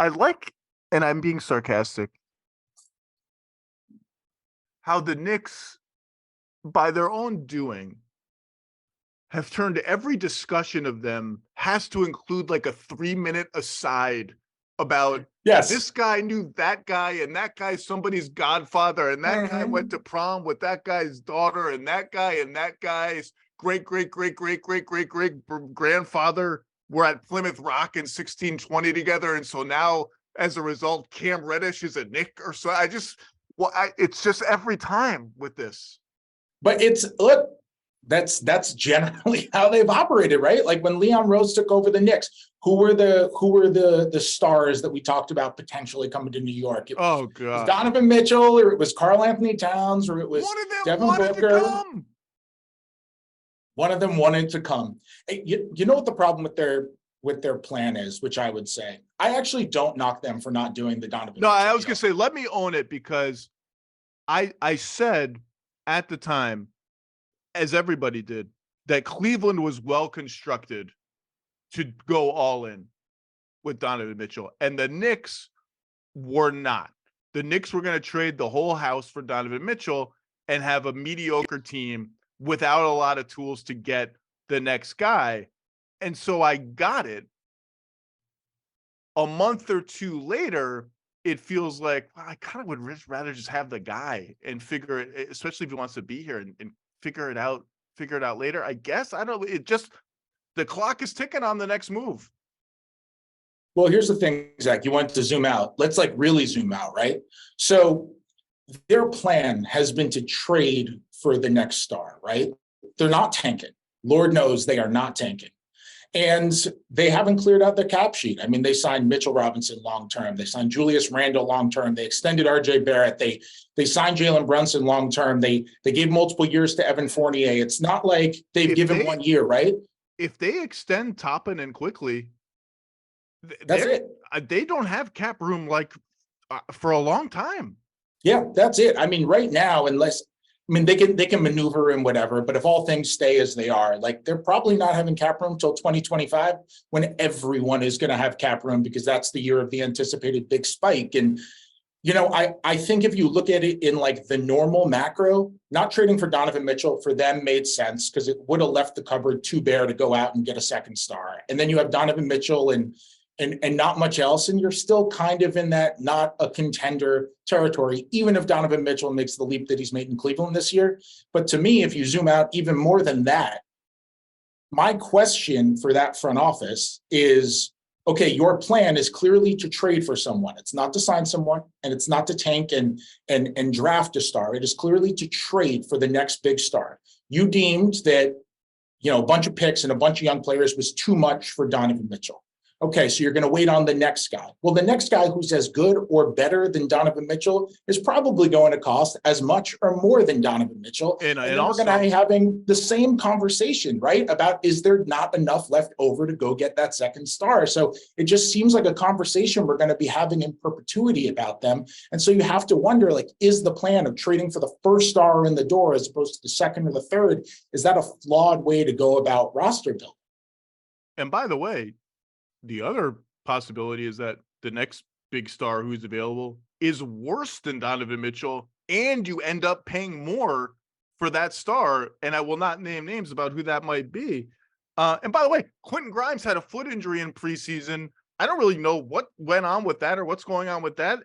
I like, and I'm being sarcastic, how the Knicks, by their own doing, have turned every discussion of them has to include like a 3-minute aside about Yes. This guy knew that guy, and that guy's somebody's godfather, and that guy went to prom with that guy's daughter, and that guy's great grandfather were at Plymouth Rock in 1620 together. And so now, as a result, Cam Reddish is a Knick or so. It's just every time with this. But that's generally how they've operated, right? Like when Leon Rose took over the Knicks, who were the stars that we talked about potentially coming to New York? It was Donovan Mitchell, or it was Karl Anthony Towns, or it was Devin Booker. One of them wanted to come. You know what the problem with their plan is, which I would say, I actually don't knock them for not doing the Donovan. No, I was going to say, let me own it, because I said at the time, as everybody did, that Cleveland was well constructed to go all in with Donovan Mitchell, and the Knicks were not. The Knicks were going to trade the whole house for Donovan Mitchell and have a mediocre team without a lot of tools to get the next guy. And so I got it. A month or two later, it feels like, well, I kind of would rather just have the guy and figure it, especially if he wants to be here, and figure it out later. I guess, I don't, it just, the clock is ticking on the next move. Well, here's the thing, Zach, you want to zoom out. Let's really zoom out, right? So their plan has been to trade for the next star, right? They're not tanking. Lord knows they are not tanking. And they haven't cleared out their cap sheet. I mean, they signed Mitchell Robinson long-term. They signed Julius Randle long-term. They extended RJ Barrett. They signed Jalen Brunson long-term. They gave multiple years to Evan Fournier. It's not like they've given 1 year, right? If they extend Toppin and quickly, that's it. They don't have cap room for a long time. Yeah, that's it. I mean, right now, they can maneuver and whatever, but if all things stay as they are, they're probably not having cap room till 2025, when everyone is going to have cap room, because that's the year of the anticipated big spike. And, I think if you look at it in the normal macro, not trading for Donovan Mitchell for them made sense, because it would have left the cupboard too bare to go out and get a second star. And then you have Donovan Mitchell and not much else, and you're still kind of in that not a contender territory, even if Donovan Mitchell makes the leap that he's made in Cleveland this year. But to me, if you zoom out even more than that, my question for that front office is, okay, your plan is clearly to trade for someone. It's not to sign someone, and it's not to tank and draft a star. It is clearly to trade for the next big star. You deemed that, a bunch of picks and a bunch of young players was too much for Donovan Mitchell. Okay, so you're going to wait on the next guy. Well, the next guy who's as good or better than Donovan Mitchell is probably going to cost as much or more than Donovan Mitchell. And also, we're going to be having the same conversation, right, about is there not enough left over to go get that second star? So it just seems like a conversation we're going to be having in perpetuity about them. And so you have to wonder, is the plan of trading for the first star in the door as opposed to the second or the third, is that a flawed way to go about roster building? And by the way, the other possibility is that the next big star who's available is worse than Donovan Mitchell, and you end up paying more for that star. And I will not name names about who that might be. And by the way, Quentin Grimes had a foot injury in preseason. I don't really know what went on with that or what's going on with that.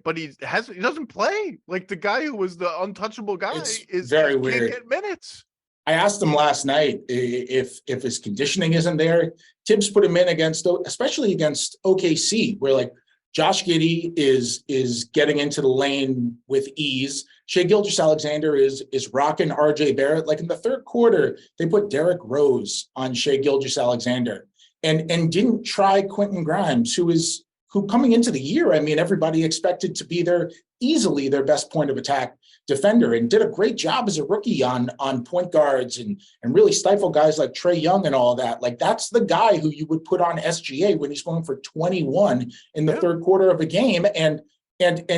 But he doesn't play. The guy who was the untouchable guy is very weird. Can't get minutes. I asked him last night if his conditioning isn't there. Tibbs put him in especially against OKC, where Josh Giddey is getting into the lane with ease. Shai Gilgeous-Alexander is rocking RJ Barrett. In the third quarter, they put Derrick Rose on Shai Gilgeous-Alexander and didn't try Quentin Grimes, who coming into the year, everybody expected to be easily their best point of attack defender, and did a great job as a rookie on point guards and really stifle guys like Trae Young and all that. That's the guy who you would put on SGA when he's going for 21 in the third quarter of a game. And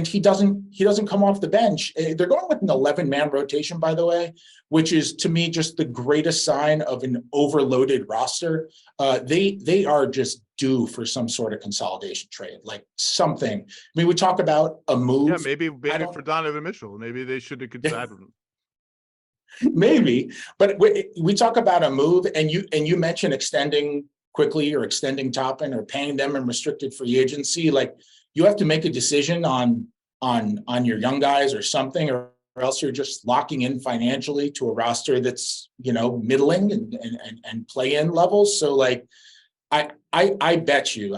he doesn't come off the bench. They're going with an 11-man rotation, by the way, which is to me just the greatest sign of an overloaded roster. They are just due for some sort of consolidation trade, something. We talk about a move. Yeah, maybe for Donovan Mitchell. Maybe they should have considered him. Maybe, but we talk about a move, and you mentioned extending quickly or extending Toppin or paying them in restricted free agency. you have to make a decision on your young guys or something, or else you're just locking in financially to a roster that's, middling and play-in levels. So like, I bet you,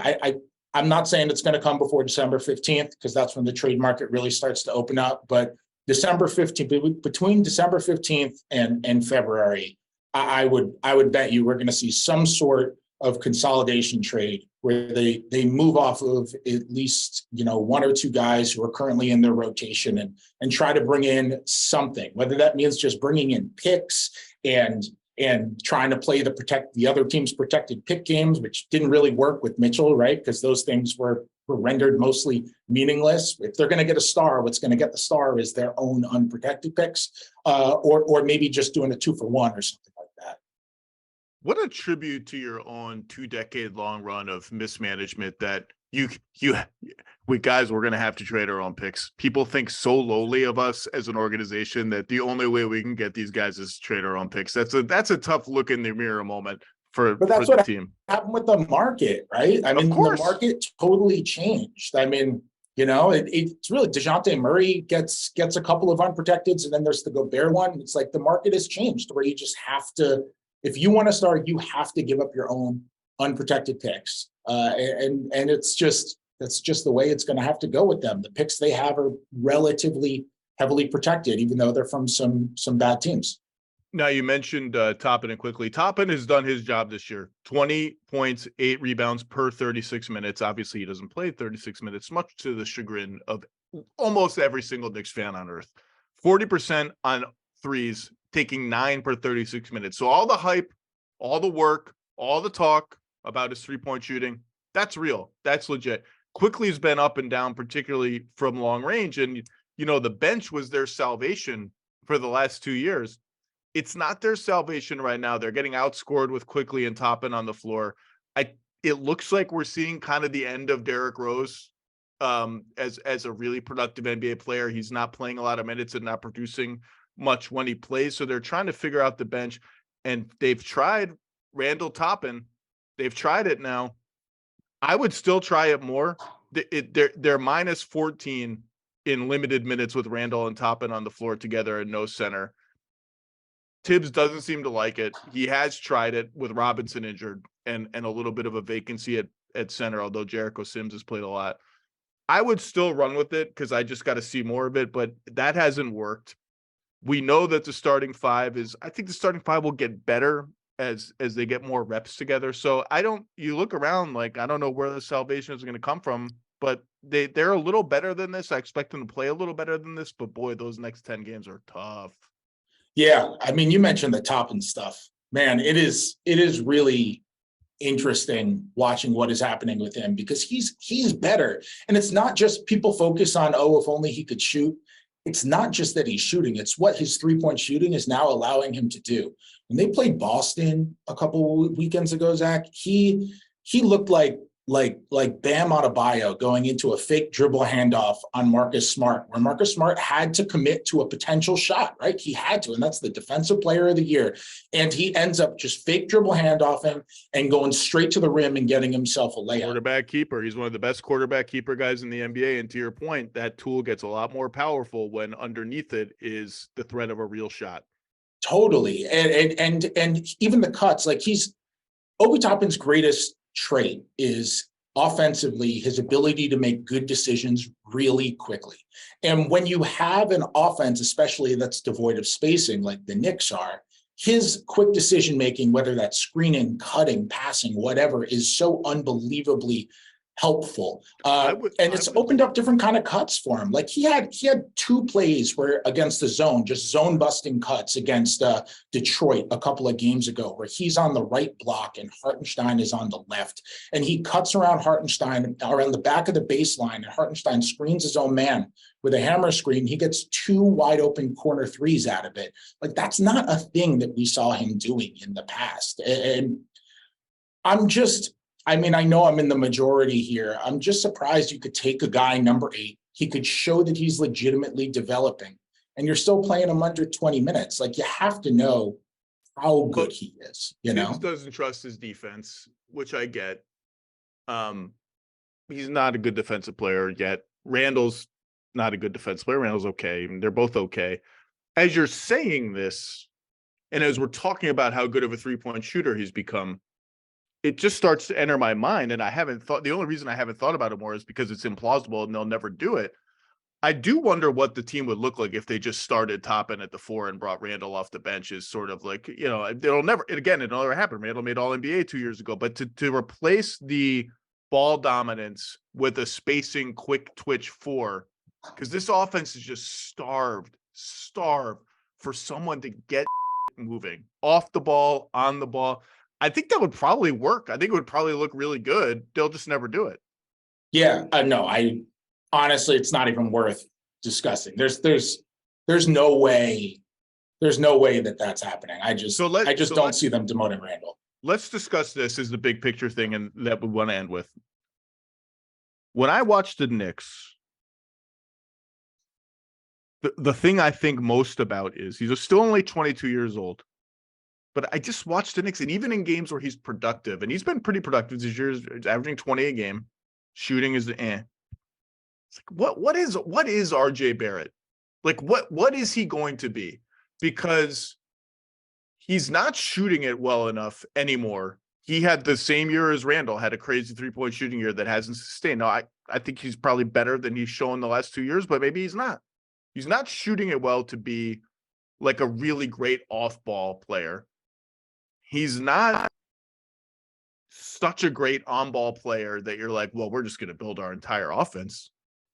I'm not saying it's going to come before December 15th, because that's when the trade market really starts to open up. But December 15th, between December 15th and February, I would bet you we're going to see some sort of consolidation trade where they move off of at least, one or two guys who are currently in their rotation and try to bring in something, whether that means just bringing in picks and trying to play the other team's protected pick games, which didn't really work with Mitchell, right? Because those things were rendered mostly meaningless. If they're going to get a star, what's going to get the star is their own unprotected picks, or maybe just doing a 2-for-1 or something like that. What a tribute to your own 2-decade-long run of mismanagement that we guys, we're going to have to trade our own picks. People think so lowly of us as an organization that the only way we can get these guys is to trade our own picks. That's a tough look in the mirror moment for the team. Happened with the market, right? I mean, the market totally changed. I mean, it's really DeJounte Murray gets a couple of unprotecteds, and then there's the Gobert one. It's like the market has changed where you just have to, if you want to start, you have to give up your own unprotected picks. And that's just the way it's going to have to go with them. The picks they have are relatively heavily protected, even though they're from some bad teams. Now, you mentioned Toppin quickly. Toppin has done his job this year. 20 points, 8 rebounds per 36 minutes. Obviously, he doesn't play 36 minutes, much to the chagrin of almost every single Knicks fan on earth. 40% on threes, taking 9 per 36 minutes. So all the hype, all the work, all the talk about his three-point shooting, that's real. That's legit. Quickly has been up and down, particularly from long range. And, the bench was their salvation for the last 2 years. It's not their salvation right now. They're getting outscored with Quickly and Toppin on the floor. It looks like we're seeing kind of the end of Derrick Rose as a really productive NBA player. He's not playing a lot of minutes and not producing much when he plays. So they're trying to figure out the bench, and they've tried Randall Toppin. They've tried it now. I would still try it more. They're minus 14 in limited minutes with Randall and Toppin on the floor together and no center. Tibbs doesn't seem to like it. He has tried it with Robinson injured and a little bit of a vacancy at center, although Jericho Sims has played a lot. I would still run with it because I just got to see more of it, but that hasn't worked. We know that the starting five I think the starting five will get better as they get more reps together. So you look around, like, I don't know where the salvation is going to come from, but they're a little better than this. I expect them to play a little better than this, but boy, those next 10 games are tough. Yeah. I mean, you mentioned the Toppin stuff, man. It is really interesting watching what is happening with him, because he's better. And it's not just people focus on, if only he could shoot. It's not just that he's shooting. It's what his 3-point shooting is now allowing him to do. When they played Boston a couple weekends ago, Zach, he looked like Bam Adebayo going into a fake dribble handoff on Marcus Smart, where Marcus Smart had to commit to a potential shot, right? He had to, and that's the defensive player of the year. And he ends up just fake dribble handoffing and going straight to the rim and getting himself a layup. Quarterback keeper. He's one of the best quarterback keeper guys in the NBA. And to your point, that tool gets a lot more powerful when underneath it is the threat of a real shot. Totally. And even the cuts, like Obi Toppin's greatest trait is offensively his ability to make good decisions really quickly. And when you have an offense, especially that's devoid of spacing like the Knicks are, his quick decision making, whether that's screening, cutting, passing, whatever, is so unbelievably helpful. It's opened up different kind of cuts for him. Like he had 2 plays where against the zone, just zone busting cuts against Detroit a couple of games ago, where he's on the right block and Hartenstein is on the left, and he cuts around Hartenstein around the back of the baseline, and Hartenstein screens his own man with a hammer screen. He gets 2 wide open corner threes out of it. Like, that's not a thing that we saw him doing in the past. And I know I'm in the majority here. I'm just surprised you could take a guy number 8. He could show that he's legitimately developing, and you're still playing him under 20 minutes. Like, you have to know how good he is. Tibbs doesn't trust his defense, which I get. he's not a good defensive player yet. Randall's not a good defensive player. Randall's okay. They're both okay. As you're saying this, and as we're talking about how good of a three-point shooter he's become, it just starts to enter my mind. And the only reason I haven't thought about it more is because it's implausible and they'll never do it. I do wonder what the team would look like if they just started Toppin at the 4 and brought Randall off the bench. Is sort of like, it'll never happen. Randall made All NBA 2 years ago, but to replace the ball dominance with a spacing, quick twitch 4, because this offense is just starved for someone to get moving off the ball, on the ball. I think that would probably work. I think it would probably look really good. They'll just never do it. Yeah, no, honestly, it's not even worth discussing. There's no way that that's happening. I just don't see them demoting Randall. Let's discuss this as the big picture thing, and that we want to end with. When I watch the Knicks, the thing I think most about is he's still only 22 years old. But I just watched the Knicks, and even in games where he's productive, and he's been pretty productive this year, he's averaging 20 a game, shooting is It's like, what is RJ Barrett? Like, what is he going to be? Because he's not shooting it well enough anymore. He had the same year as Randall, had a crazy 3-point shooting year that hasn't sustained. Now, I think he's probably better than he's shown the last 2 years, but maybe he's not. He's not shooting it well to be like a really great off-ball player. He's not such a great on-ball player that you're like, well, we're just going to build our entire offense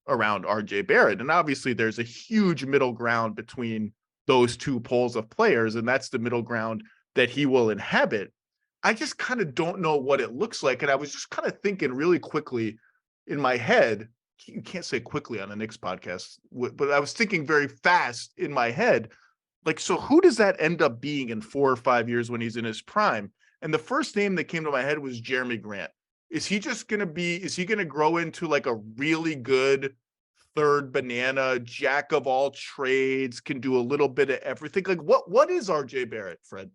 around RJ Barrett. And obviously there's a huge middle ground between those two poles of players, and that's the middle ground that he will inhabit. I just kind of don't know what it looks like. And I was just kind of thinking really quickly in my head, you can't say quickly on a Knicks podcast, but I was thinking very fast in my head, like, so who does that end up being in 4 or 5 years when he's in his prime? And the first name that came to my head was Jeremy Grant. Is he going to grow into like a really good third banana, jack of all trades, can do a little bit of everything? Like, what is RJ Barrett, Fred?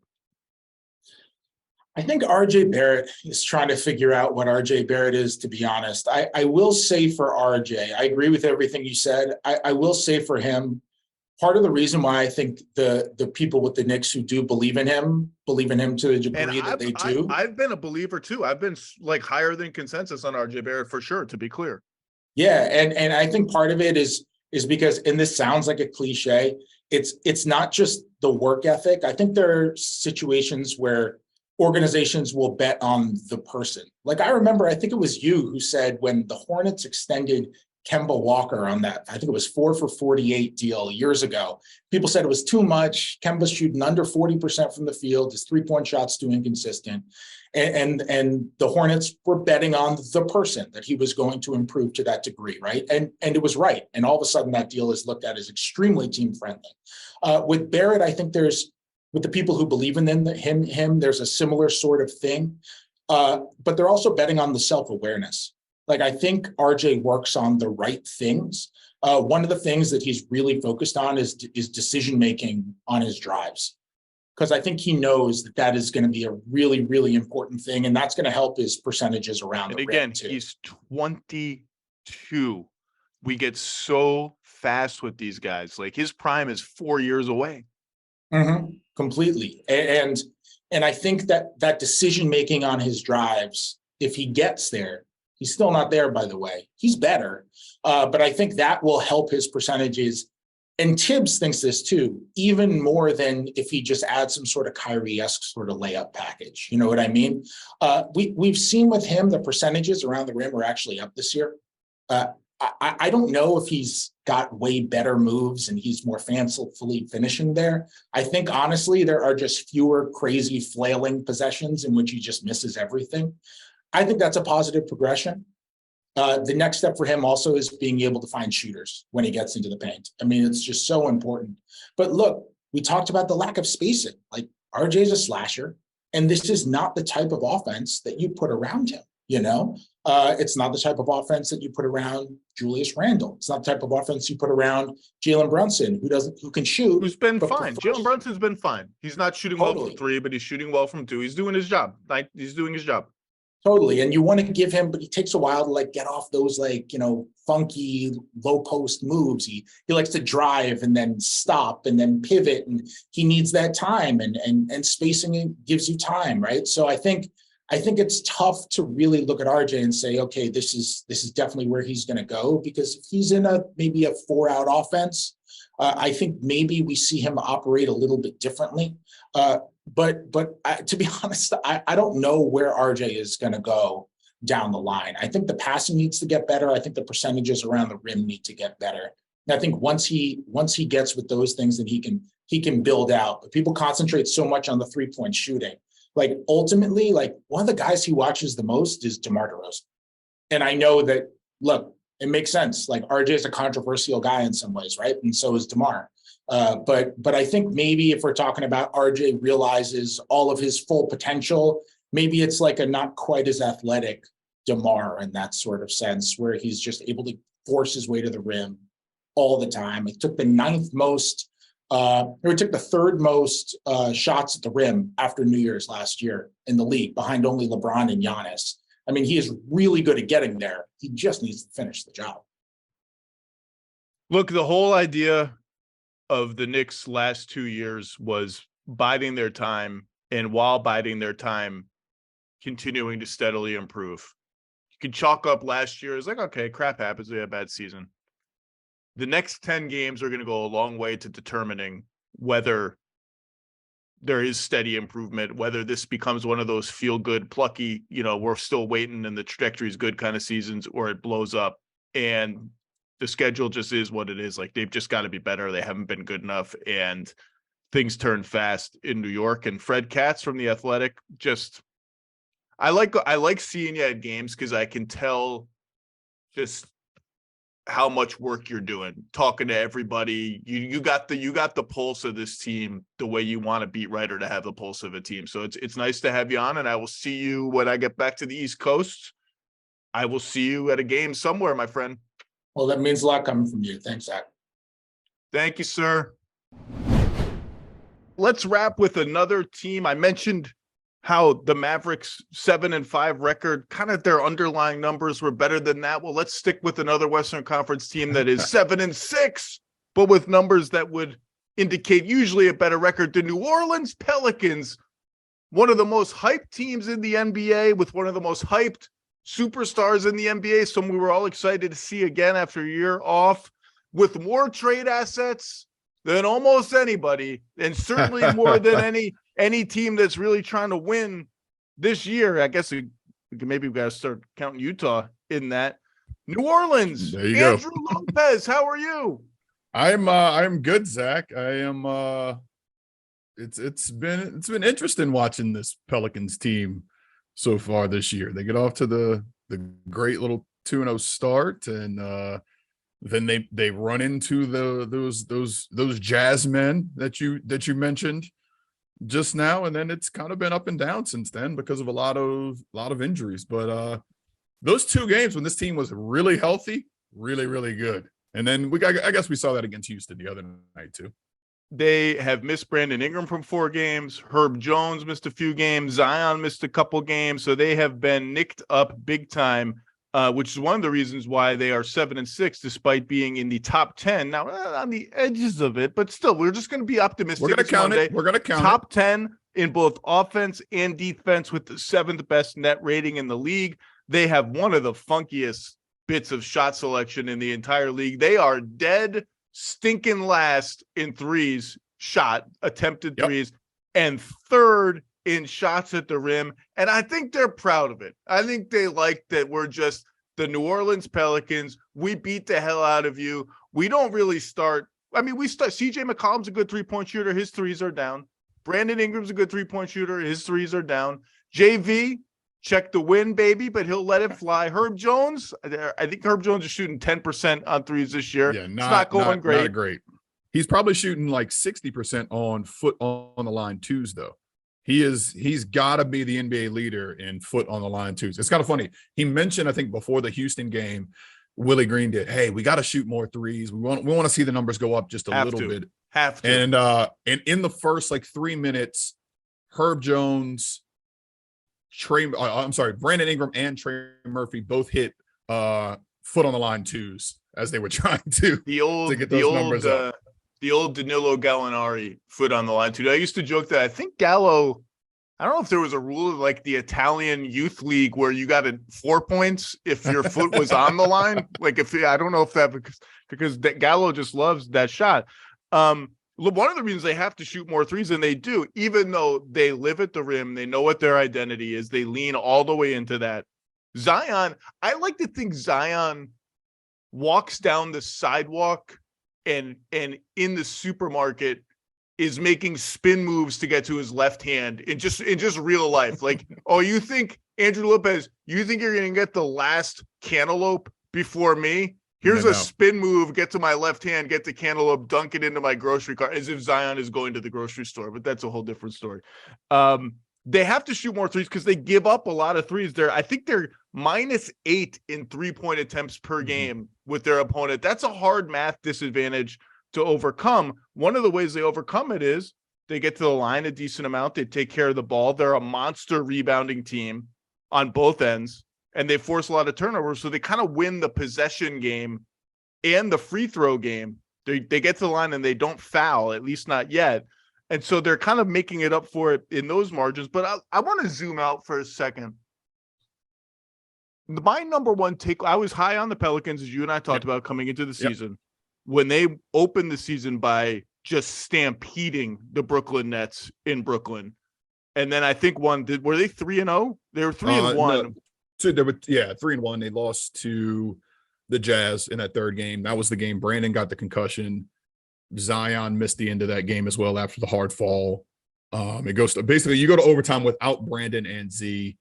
I think RJ Barrett is trying to figure out what RJ Barrett is, to be honest. I will say for RJ, I agree with everything you said. I will say for him, part of the reason why I think the people with the Knicks who do believe in him to the degree that they do. I've been a believer too. I've been like higher than consensus on RJ Barrett for sure, to be clear. Yeah, and I think part of it is because, and this sounds like a cliche, it's not just the work ethic. I think there are situations where organizations will bet on the person. Like I remember, I think it was you who said when the Hornets extended Kemba Walker on that, I think it was 4 for 48 deal years ago. People said it was too much. Kemba's shooting under 40% from the field. His 3-point shot's too inconsistent. And the Hornets were betting on the person that he was going to improve to that degree, right? And it was right. And all of a sudden that deal is looked at as extremely team friendly. With Barrett, I think with the people who believe in him, there's a similar sort of thing. But they're also betting on the self-awareness. Like, I think RJ works on the right things. One of the things that he's really focused on is decision-making on his drives. Because I think he knows that is going to be a really, really important thing. And that's going to help his percentages around the rim too. He's 22. We get so fast with these guys. Like, his prime is 4 years away. Mm-hmm. Completely. And I think that decision-making on his drives, if he gets there, he's still not there, by the way. He's better. But I think that will help his percentages. And Tibbs thinks this too, even more than if he just adds some sort of Kyrie-esque sort of layup package. You know what I mean? We've seen with him, the percentages around the rim are actually up this year. I don't know if he's got way better moves and he's more fancifully finishing there. I think, honestly, there are just fewer crazy flailing possessions in which he just misses everything. I think that's a positive progression. The next step for him also is being able to find shooters when he gets into the paint. I mean, it's just so important. But look, we talked about the lack of spacing. Like, RJ's a slasher, and this is not the type of offense that you put around him, you know? It's not the type of offense that you put around Julius Randle. It's not the type of offense you put around Jalen Brunson, who can shoot. Who's been fine. Jalen Brunson's been fine. He's not shooting well from 3, but he's shooting well from 2. He's doing his job. He's doing his job. Totally. And you want to give him, but it takes a while to like get off those like, funky low post moves. He likes to drive and then stop and then pivot, and he needs that time, and spacing it gives you time, right? So I think it's tough to really look at RJ and say, okay, this is definitely where he's going to go, because if he's in maybe a 4-out offense, I think maybe we see him operate a little bit differently. But to be honest, I don't know where RJ is going to go down the line. I think the passing needs to get better. I think the percentages around the rim need to get better. And I think once he gets with those things, then he can build out. But people concentrate so much on the 3-point shooting. Like ultimately, like one of the guys he watches the most is DeMar DeRozan. And I know that, look, it makes sense. Like RJ is a controversial guy in some ways, right? And so is DeMar. But I think maybe if we're talking about RJ realizes all of his full potential, maybe it's like a not quite as athletic DeMar in that sort of sense, where he's just able to force his way to the rim all the time. It took the third most shots at the rim after New Year's last year in the league, behind only LeBron and Giannis. I mean, he is really good at getting there. He just needs to finish the job. Look, the whole idea of the Knicks last 2 years was biding their time, and while biding their time, continuing to steadily improve. You can chalk up last year as like, okay, crap happens. We had a bad season. The next 10 games are going to go a long way to determining whether there is steady improvement, whether this becomes one of those feel good, plucky, we're still waiting and the trajectory is good kind of seasons, or it blows up. And the schedule just is what it is. Like, they've just got to be better. They haven't been good enough, and things turn fast in New York. And Fred Katz from The Athletic, I like seeing you at games, because I can tell just how much work you're doing, talking to everybody. You got the pulse of this team the way you want a beat writer to have the pulse of a team. So it's nice to have you on, and I will see you when I get back to the East Coast. I will see you at a game somewhere, my friend. Well, that means a lot coming from you. Thanks, Zach. Thank you, sir. Let's wrap with another team. I mentioned how the Mavericks 7-5 record, kind of their underlying numbers were better than that. Well, let's stick with another Western Conference team that is 7-6, but with numbers that would indicate usually a better record. The New Orleans Pelicans, one of the most hyped teams in the NBA, with one of the most hyped superstars in the NBA, someone we were all excited to see again after a year off, with more trade assets than almost anybody, and certainly more than any team that's really trying to win this year. I guess maybe we've got to start counting Utah in that. New Orleans, there you Andrew go. Lopez, how are you? I'm good, Zach. I am it's been interesting watching this Pelicans team so far this year. They get off to the great little 2-0 start, and then they run into those Jazz men that you mentioned just now, and then it's kind of been up and down since then because of a lot of injuries. But those 2 games when this team was really healthy, really good. And then I guess we saw that against Houston the other night too. They have missed Brandon Ingram from 4 games. Herb Jones missed a few games. Zion missed a couple games. So they have been nicked up big time, which is one of the reasons why they are 7-6, despite being in the top 10. Now, on the edges of it, but still, we're just going to be optimistic. We're going to count it. We're going to count top 10 in both offense and defense, with the 7th best net rating in the league. They have one of the funkiest bits of shot selection in the entire league. They are dead stinking last in threes attempted threes, and 3rd in shots at the rim. And I think they're proud of it. I think they like that we're just the New Orleans Pelicans. We beat the hell out of you. We don't really start. I mean, we start. CJ McCollum's a good 3-point shooter. His threes are down. Brandon Ingram's a good 3-point shooter. His threes are down. JV, check the win, baby, but he'll let it fly. Herb Jones, I think Herb Jones is shooting 10% on threes this year. Yeah, it's not going great. Not great. He's probably shooting like 60% on foot on the line twos, though. He's got to be the NBA leader in foot on the line twos. It's kind of funny. He mentioned, I think, before the Houston game, Willie Green did, hey, we got to shoot more threes. We want to see the numbers go up just a little bit. Have to. And in the first 3 minutes, Herb Jones Brandon Ingram and Trey Murphy both hit foot on the line twos as they were trying to get those numbers up. The old Danilo Gallinari foot on the line too. I used to joke that I think Gallo, I don't know if there was a rule of like the Italian youth league where you got 4 points if your foot was on the line. Like I don't know if that because Gallo just loves that shot. One of the reasons they have to shoot more threes than they do, even though they live at the rim, they know what their identity is. They lean all the way into that. Zion, I like to think Zion walks down the sidewalk and in the supermarket is making spin moves to get to his left hand in just real life. Like, oh, you think Andrew Lopez, you think you're going to get the last cantaloupe before me? Here's a spin move, get to my left hand, get the cantaloupe, dunk it into my grocery cart, as if Zion is going to the grocery store, but that's a whole different story. They have to shoot more threes because they give up a lot of threes. I think they're -8 in 3-point attempts per game with their opponent. That's a hard math disadvantage to overcome. One of the ways they overcome it is they get to the line a decent amount. They take care of the ball. They're a monster rebounding team on both ends, and they force a lot of turnovers. So they kind of win the possession game and the free throw game. They get to the line and they don't foul, at least not yet. And so they're kind of making it up for it in those margins. But I want to zoom out for a second. My number one take, I was high on the Pelicans, as you and I talked about coming into the season, when they opened the season by just stampeding the Brooklyn Nets in Brooklyn. And then I think were they 3-0? They were 3-1. No. So they were 3-1. They lost to the Jazz in that third game. That was the game Brandon got the concussion. Zion missed the end of that game as well after the hard fall. It goes to basically you go to overtime without Brandon and Z.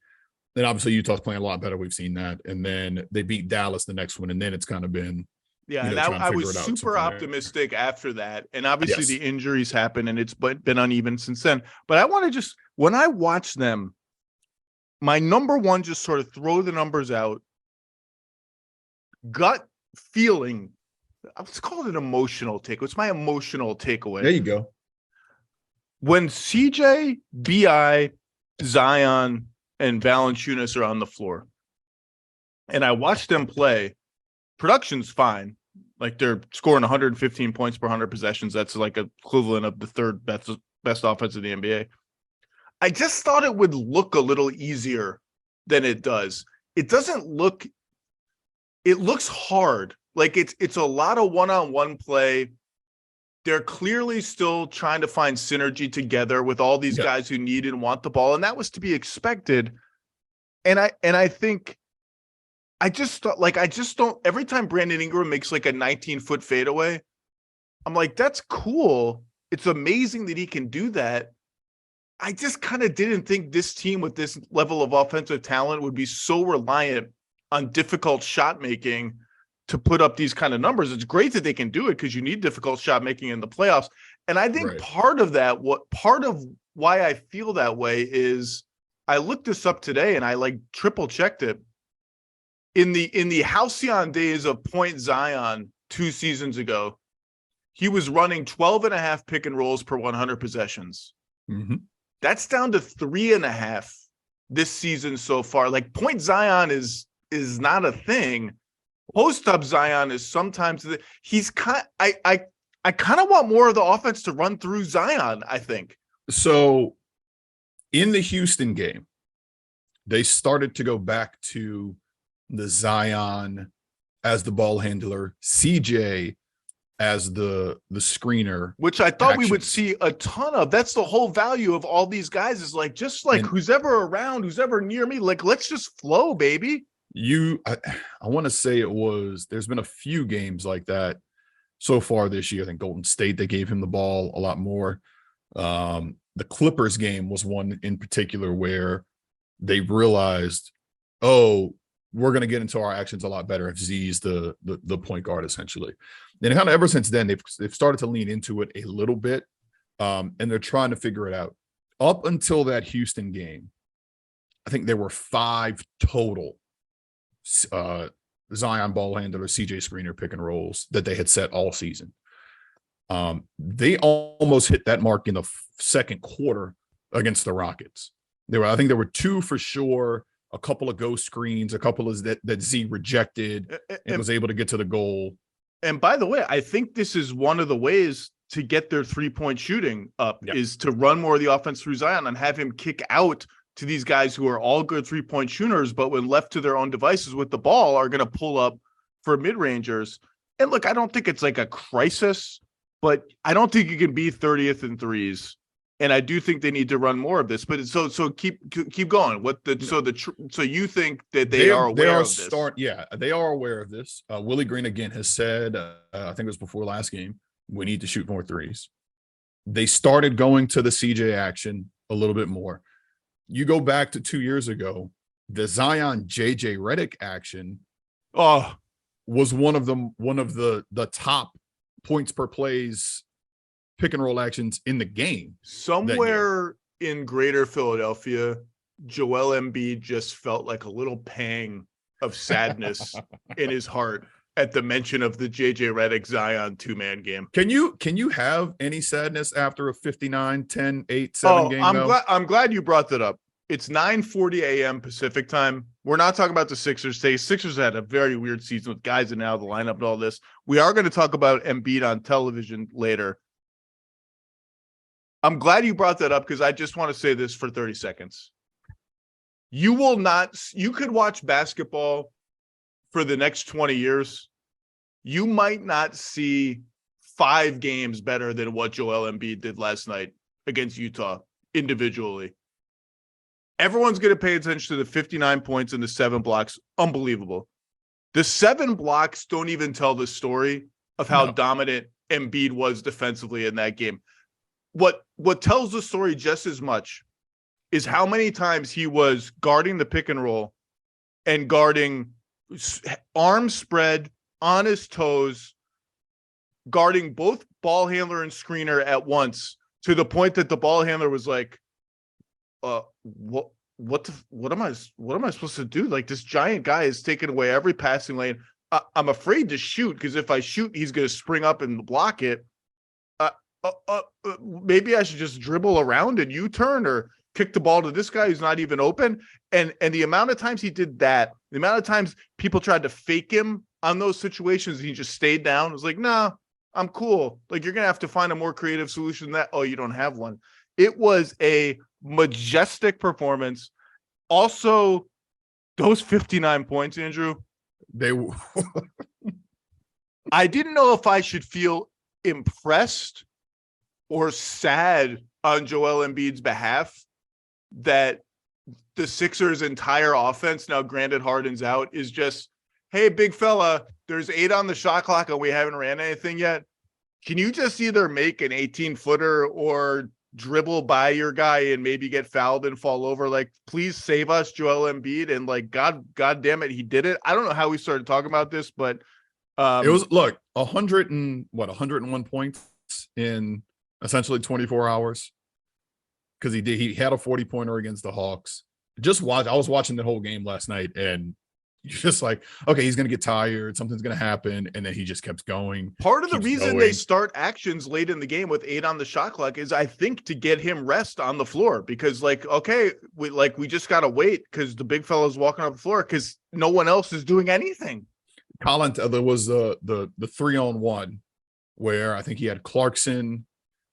Then obviously Utah's playing a lot better. We've seen that. And then they beat Dallas the next one. And then it's kind of been I was super optimistic after that. And obviously the injuries happen and it's been uneven since then. But I want to when I watch them, my number one, just sort of throw the numbers out, gut feeling. Let's call it an emotional take. What's my emotional takeaway? There you go. When CJ, BI, Zion, and Valanciunas are on the floor, and I watch them play, production's fine. Like they're scoring 115 points per 100 possessions. That's like equivalent of the third best offense in the NBA. I just thought it would look a little easier than it does. It doesn't look. It looks hard. Like it's a lot of one-on-one play. They're clearly still trying to find synergy together with all these guys who need and want the ball, and that was to be expected. And I think I just don't. Every time Brandon Ingram makes like a 19-foot fadeaway, I'm like, that's cool. It's amazing that he can do that. I just kind of didn't think this team with this level of offensive talent would be so reliant on difficult shot making to put up these kind of numbers. It's great that they can do it because you need difficult shot making in the playoffs. And I think part of why I feel that way is I looked this up today and I like triple checked it. In the halcyon days of Point Zion 2 seasons ago, he was running 12.5 pick and rolls per 100 possessions. Mm-hmm. That's down to 3.5 this season so far. Like Point Zion is not a thing. Post-up Zion is sometimes he's I kind of want more of the offense to run through Zion, I think. So in the Houston game, they started to go back to the Zion as the ball handler, CJ as the screener, which I thought we would see a ton of. That's the whole value of all these guys is like, just like who's ever around, who's ever near me, like, let's just flow, baby. I want to say there's been a few games like that so far this year. I think Golden State, they gave him the ball a lot more. The Clippers game was one in particular where they realized, we're going to get into our actions a lot better if Z's the point guard, essentially. And kind of ever since then, they've started to lean into it a little bit, and they're trying to figure it out. Up until that Houston game, I think there were 5 total Zion ball handler, CJ screener pick and rolls that they had set all season. They almost hit that mark in the second quarter against the Rockets. I think there were 2 for sure, a couple of ghost screens, a couple of that Z rejected and was able to get to the goal. And by the way, I think this is one of the ways to get their 3-point shooting up is to run more of the offense through Zion and have him kick out to these guys who are all good 3-point shooters, but when left to their own devices with the ball are going to pull up for mid-rangers. And look, I don't think it's like a crisis, but I don't think you can be 30th in threes. And I do think they need to run more of this. But so keep going. So you think that they are aware of this? Yeah, they are aware of this. Willie Green again has said, I think it was before last game, we need to shoot more threes. They started going to the CJ action a little bit more. You go back to 2 years ago, the Zion JJ Redick action was one of the top points per plays pick and roll actions in the game. Somewhere in greater Philadelphia, Joel Embiid just felt like a little pang of sadness in his heart at the mention of the JJ Redick Zion 2-man game. Can you have any sadness after a 59-10-8-7 game? I'm glad you brought that up. It's 9:40 a.m. Pacific time. We're not talking about the Sixers today. Sixers had a very weird season with guys in and out of the lineup and all this. We are going to talk about Embiid on television later. I'm glad you brought that up because I just want to say this for 30 seconds. You could watch basketball for the next 20 years. You might not see 5 games better than what Joel Embiid did last night against Utah individually. Everyone's going to pay attention to the 59 points and the 7 blocks. Unbelievable. The 7 blocks don't even tell the story of how dominant Embiid was defensively in that game. What tells the story just as much is how many times he was guarding the pick and roll and guarding arms spread on his toes, guarding both ball handler and screener at once to the point that the ball handler was like, what am I supposed to do? Like, this giant guy is taking away every passing lane. I'm afraid to shoot because if I shoot, he's going to spring up and block it. Maybe I should just dribble around and U-turn or kick the ball to this guy who's not even open. And the amount of times he did that, the amount of times people tried to fake him on those situations, and he just stayed down. It was like, nah, I'm cool. Like, you're going to have to find a more creative solution than that. Oh, you don't have one. It was a majestic performance. Also, those 59 points, Andrew, I didn't know if I should feel impressed or sad on Joel Embiid's behalf that the Sixers' entire offense, now granted Harden's out, is just, hey, big fella, there's 8 on the shot clock and we haven't ran anything yet. Can you just either make an 18-footer or dribble by your guy and maybe get fouled and fall over? Like, please save us, Joel Embiid. And like, God damn it, he did it. I don't know how we started talking about this, but it was 101 points in essentially 24 hours because he had a 40-pointer against the Hawks. I was watching the whole game last night, and you're just like, okay, he's going to get tired, something's going to happen, and then he just kept going. Part of the reason they start actions late in the game with 8 on the shot clock is, I think, to get him rest on the floor, because like, okay, we just got to wait because the big fella's walking up the floor because no one else is doing anything. Colin, there was the 3-on-1 where I think he had Clarkson,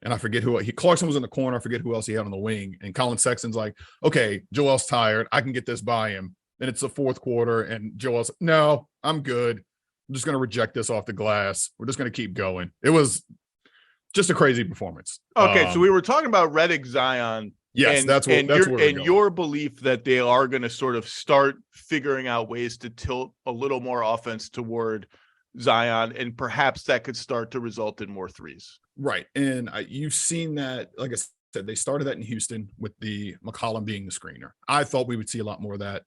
and I forget Clarkson was in the corner. I forget who else he had on the wing. And Colin Sexton's like, okay, Joel's tired. I can get this by him. Then it's the fourth quarter, and Joel's, no, I'm good. I'm just going to reject this off the glass. We're just going to keep going. It was just a crazy performance. Okay, so we were talking about Redick Zion. Yes, that's your belief that they are going to sort of start figuring out ways to tilt a little more offense toward Zion, and perhaps that could start to result in more threes. Right. And you've seen that, like I said, they started that in Houston with the McCollum being the screener. I thought we would see a lot more of that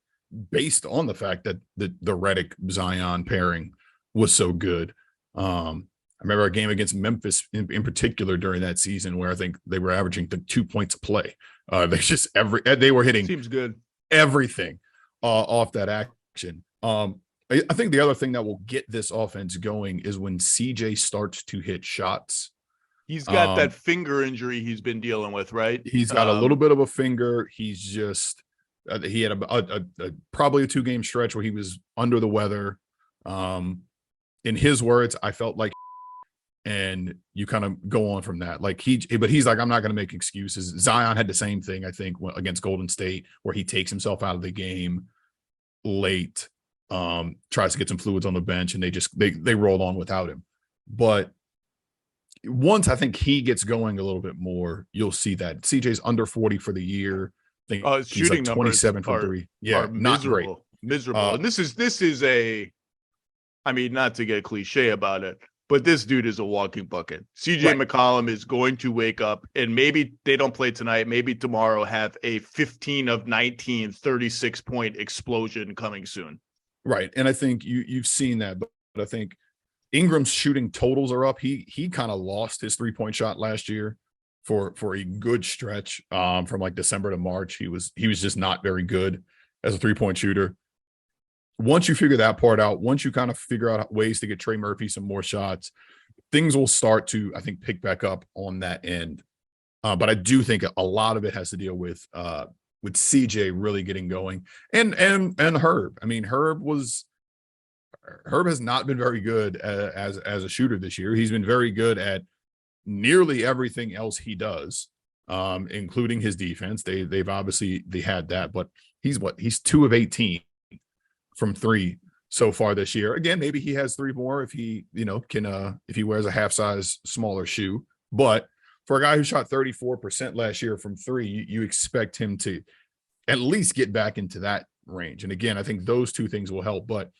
based on the fact that the Redick Zion pairing was so good. I remember a game against Memphis in particular during that season where I think they were averaging 2 points a play. They were hitting seems good everything off that action. I think the other thing that will get this offense going is when CJ starts to hit shots He's got that finger injury he's been dealing with, right? He's got a little bit of a finger. He's just he had a probably a 2-game stretch where he was under the weather. In his words, I felt like, and you kind of go on from that. Like but he's like, I'm not going to make excuses. Zion had the same thing, I think, against Golden State, where he takes himself out of the game late, tries to get some fluids on the bench, and they roll on without him. But once I think he gets going a little bit more, you'll see that CJ's under 40 for the year. I think his he's shooting like 27 numbers from 3. Yeah, not great. Miserable. And this is a, I mean, not to get cliche about it, but this dude is a walking bucket. CJ McCollum is going to wake up, and maybe they don't play tonight, maybe tomorrow, have a 15 of 19, 36-point explosion coming soon. Right. And I think you've seen that, but I think Ingram's shooting totals are up. He kind of lost his 3-point shot last year for a good stretch. From like December to March, he was just not very good as a 3-point shooter. Once you figure that part out, once you kind of figure out ways to get Trey Murphy some more shots, things will start to, I think, pick back up on that end. But I do think a lot of it has to deal with CJ really getting going, and Herb. I mean, Herb has not been very good as a shooter this year. He's been very good at nearly everything else he does, including his defense. They've obviously had that, but he's 2 of 18 from 3 so far this year. Again, maybe he has 3 more if he can if he wears a half size smaller shoe. But for a guy who shot 34% last year from 3, you expect him to at least get back into that range. And again, I think those 2 things will help. But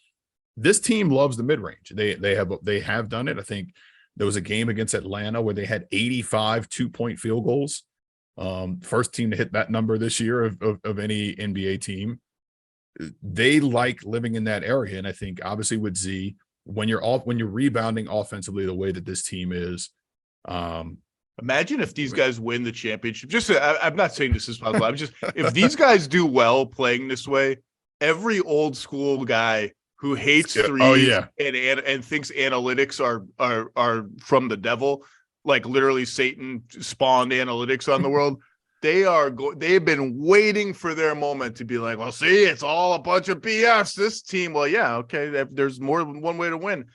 this team loves the mid-range. They have done it. I think there was a game against Atlanta where they had 85 2-point field goals. First team to hit that number this year of any NBA team. They like living in that area. And I think obviously with Z, when you're rebounding offensively the way that this team is, imagine if these guys win the championship. I'm not saying this is possible. If these guys do well playing this way, every old school guy who hates threes and thinks analytics are from the devil, like literally Satan spawned analytics on the world. They've been waiting for their moment to be like, well, see, it's all a bunch of BS. This team, well, yeah, okay. There's more than one way to win.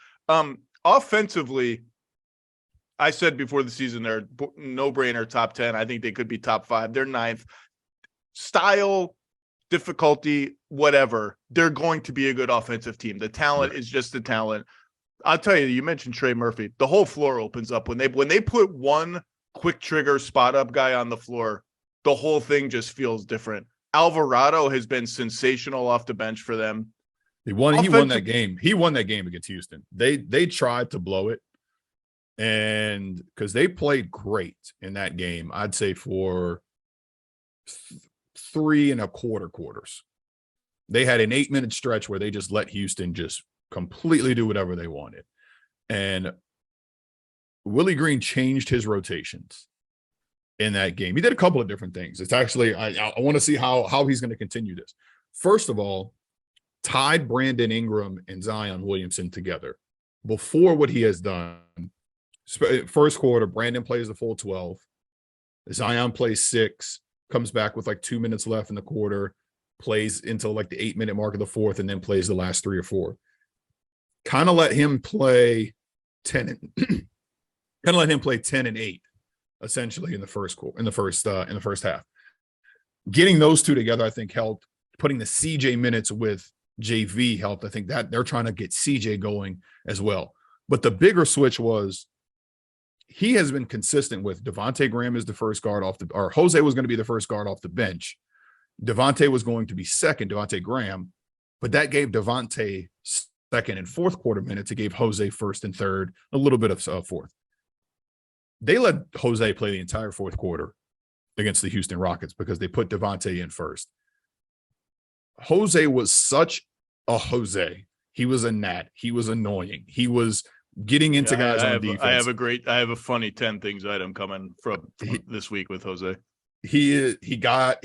Offensively, I said before the season, they're no-brainer top 10. I think they could be top 5. They're 9th. Style, difficulty, whatever. They're going to be a good offensive team. The talent is just the talent. I'll tell you, you mentioned Trey Murphy. The whole floor opens up when they put one quick trigger spot up guy on the floor. The whole thing just feels different. Alvarado has been sensational off the bench for them. He won that game. He won that game against Houston. They tried to blow it. And because they played great in that game, I'd say for 3 1/4 quarters. They had an 8-minute stretch where they just let Houston just completely do whatever they wanted. And Willie Green changed his rotations in that game. He did a couple of different things. It's actually, I want to see how he's going to continue this. First of all, tied Brandon Ingram and Zion Williamson together before what he has done. First quarter, Brandon plays the full 12. Zion plays 6, comes back with like 2 minutes left in the quarter, plays until like the 8-minute mark of the fourth, and then plays the last 3 or 4. Kind of let him play 10 and 8, essentially in the first half. Getting those 2 together, I think, helped. Putting the CJ minutes with JV helped. I think that they're trying to get CJ going as well. But the bigger switch was he has been consistent with Devontae Graham is the first guard or Jose was going to be the first guard off the bench. Devontae was going to be second, Devontae Graham, but that gave Devontae second and fourth quarter minutes. It gave Jose first and third, a little bit of fourth. They let Jose play the entire fourth quarter against the Houston Rockets because they put Devontae in first. Jose was such a Jose. He was a gnat. He was annoying. He was getting into guys on defense. I have a funny 10 things item coming from this week with Jose. he got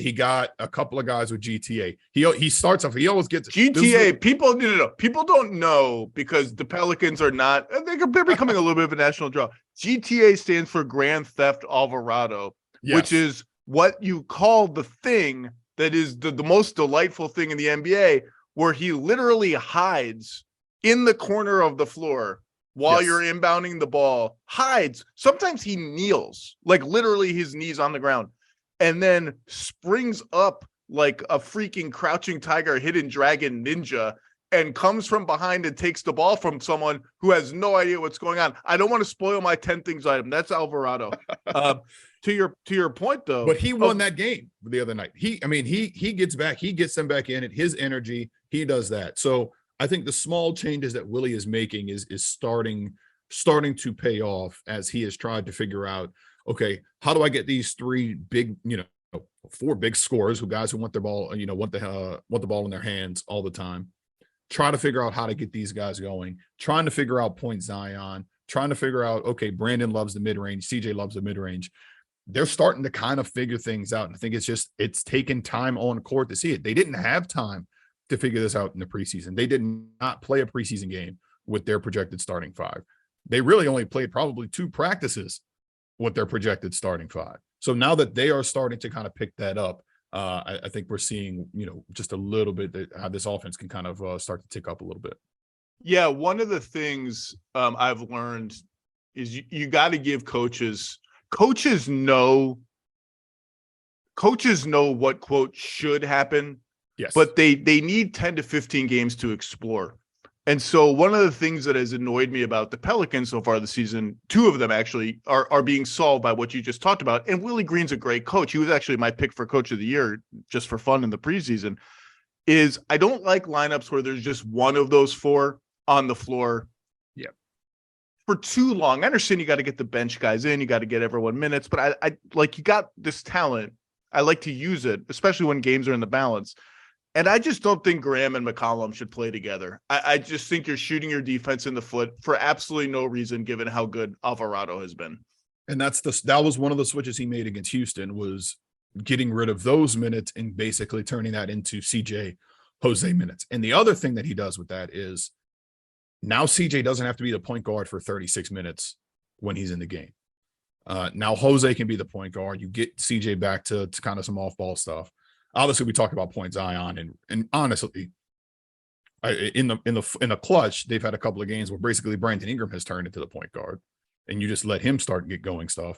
a couple of guys with GTA. He starts off. He always gets GTA. People don't know because the Pelicans are not. They're becoming a little bit of a national draw. GTA stands for Grand Theft Alvarado, which is what you call the thing that is the most delightful thing in the NBA, where he literally hides in the corner of the floor while you're inbounding the ball. Hides. Sometimes he kneels, like literally his knees on the ground, and then springs up like a freaking crouching tiger, hidden dragon ninja, and comes from behind and takes the ball from someone who has no idea what's going on. I don't want to spoil my 10 things item. That's Alvarado. To your point, though. But he won that game the other night. He gets back. He gets them back in it. His energy, he does that. So I think the small changes that Willie is making is starting to pay off as he has tried to figure out, okay, how do I get these three big, four big scorers, guys who want their ball, want the ball in their hands all the time. Try to figure out how to get these guys going, trying to figure out point Zion, trying to figure out, okay, Brandon loves the mid-range, CJ loves the mid-range. They're starting to kind of figure things out. And I think it's taken time on court to see it. They didn't have time to figure this out in the preseason. They did not play a preseason game with their projected starting five. They really only played probably 2 practices with their projected starting five. So now that they are starting to kind of pick that up, I think we're seeing, just a little bit how this offense can kind of start to tick up a little bit. Yeah, one of the things I've learned is you got to give coaches know what, quote, should happen. Yes. But they need 10 to 15 games to explore. And so one of the things that has annoyed me about the Pelicans so far this season, 2 of them actually are being solved by what you just talked about. And Willie Green's a great coach. He was actually my pick for coach of the year just for fun in the preseason. Is I don't like lineups where there's just one of those 4 on the floor. Yeah. For too long. I understand you got to get the bench guys in, you got to get everyone minutes, but I like, you got this talent. I like to use it, especially when games are in the balance. And I just don't think Graham and McCollum should play together. I just think you're shooting your defense in the foot for absolutely no reason, given how good Alvarado has been. And that was one of the switches he made against Houston, was getting rid of those minutes and basically turning that into CJ Jose minutes. And the other thing that he does with that is now CJ doesn't have to be the point guard for 36 minutes when he's in the game. Now Jose can be the point guard. You get CJ back to kind of some off-ball stuff. Obviously, we talked about point Zion, and honestly, in the clutch, they've had a couple of games where basically Brandon Ingram has turned into the point guard, and you just let him start and get going stuff.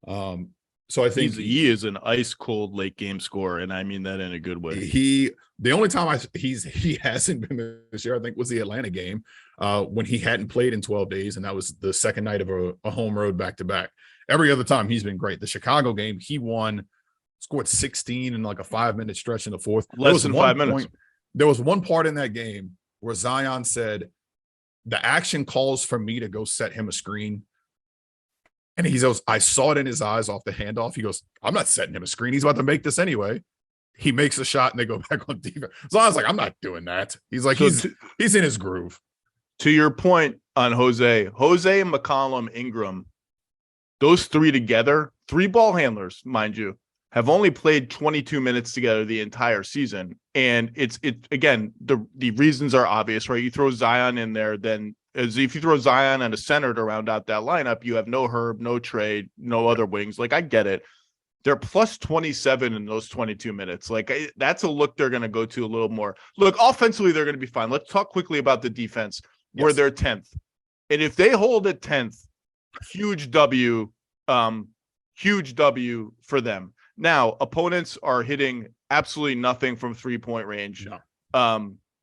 So I think he is an ice cold late game scorer, and I mean that in a good way. The only time he hasn't been this year, I think, was the Atlanta game when he hadn't played in 12 days, and that was the second night of a home road back-to-back. Every other time he's been great. The Chicago game, he scored 16 in like a 5-minute stretch in the fourth. Less than 5 minutes. There was one part in that game where Zion said, the action calls for me to go set him a screen. And he goes, I saw it in his eyes off the handoff. He goes, I'm not setting him a screen. He's about to make this anyway. He makes a shot and they go back on defense. So I was like, I'm not doing that. He's like, he's in his groove. To your point on Jose and McCollum, Ingram, those 3 together, 3 ball handlers, mind you, have only played 22 minutes together the entire season. And it's again, the reasons are obvious, right? You throw Zion in there, then as if you throw Zion and a center to round out that lineup, you have no Herb, no Trey, no other wings. Like, I get it. They're plus 27 in those 22 minutes. Like, that's a look they're going to go to a little more. Look, offensively, they're going to be fine. Let's talk quickly about the defense, where they're 10th. And if they hold at 10th, huge W for them. Now, opponents are hitting absolutely nothing from 3-point range. No.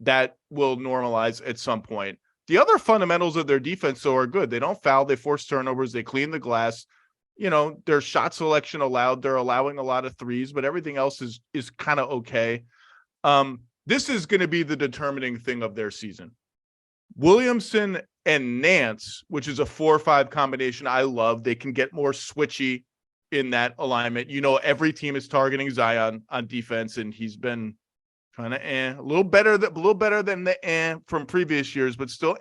That will normalize at some point. The other fundamentals of their defense, though, are good. They don't foul. They force turnovers. They clean the glass. Their shot selection allowed. They're allowing a lot of threes, but everything else is kind of okay. This is going to be the determining thing of their season. Williamson and Nance, which is a 4-5 combination I love. They can get more switchy in that alignment. Every team is targeting Zion on defense, and he's been kind of a little better than the from previous years, but still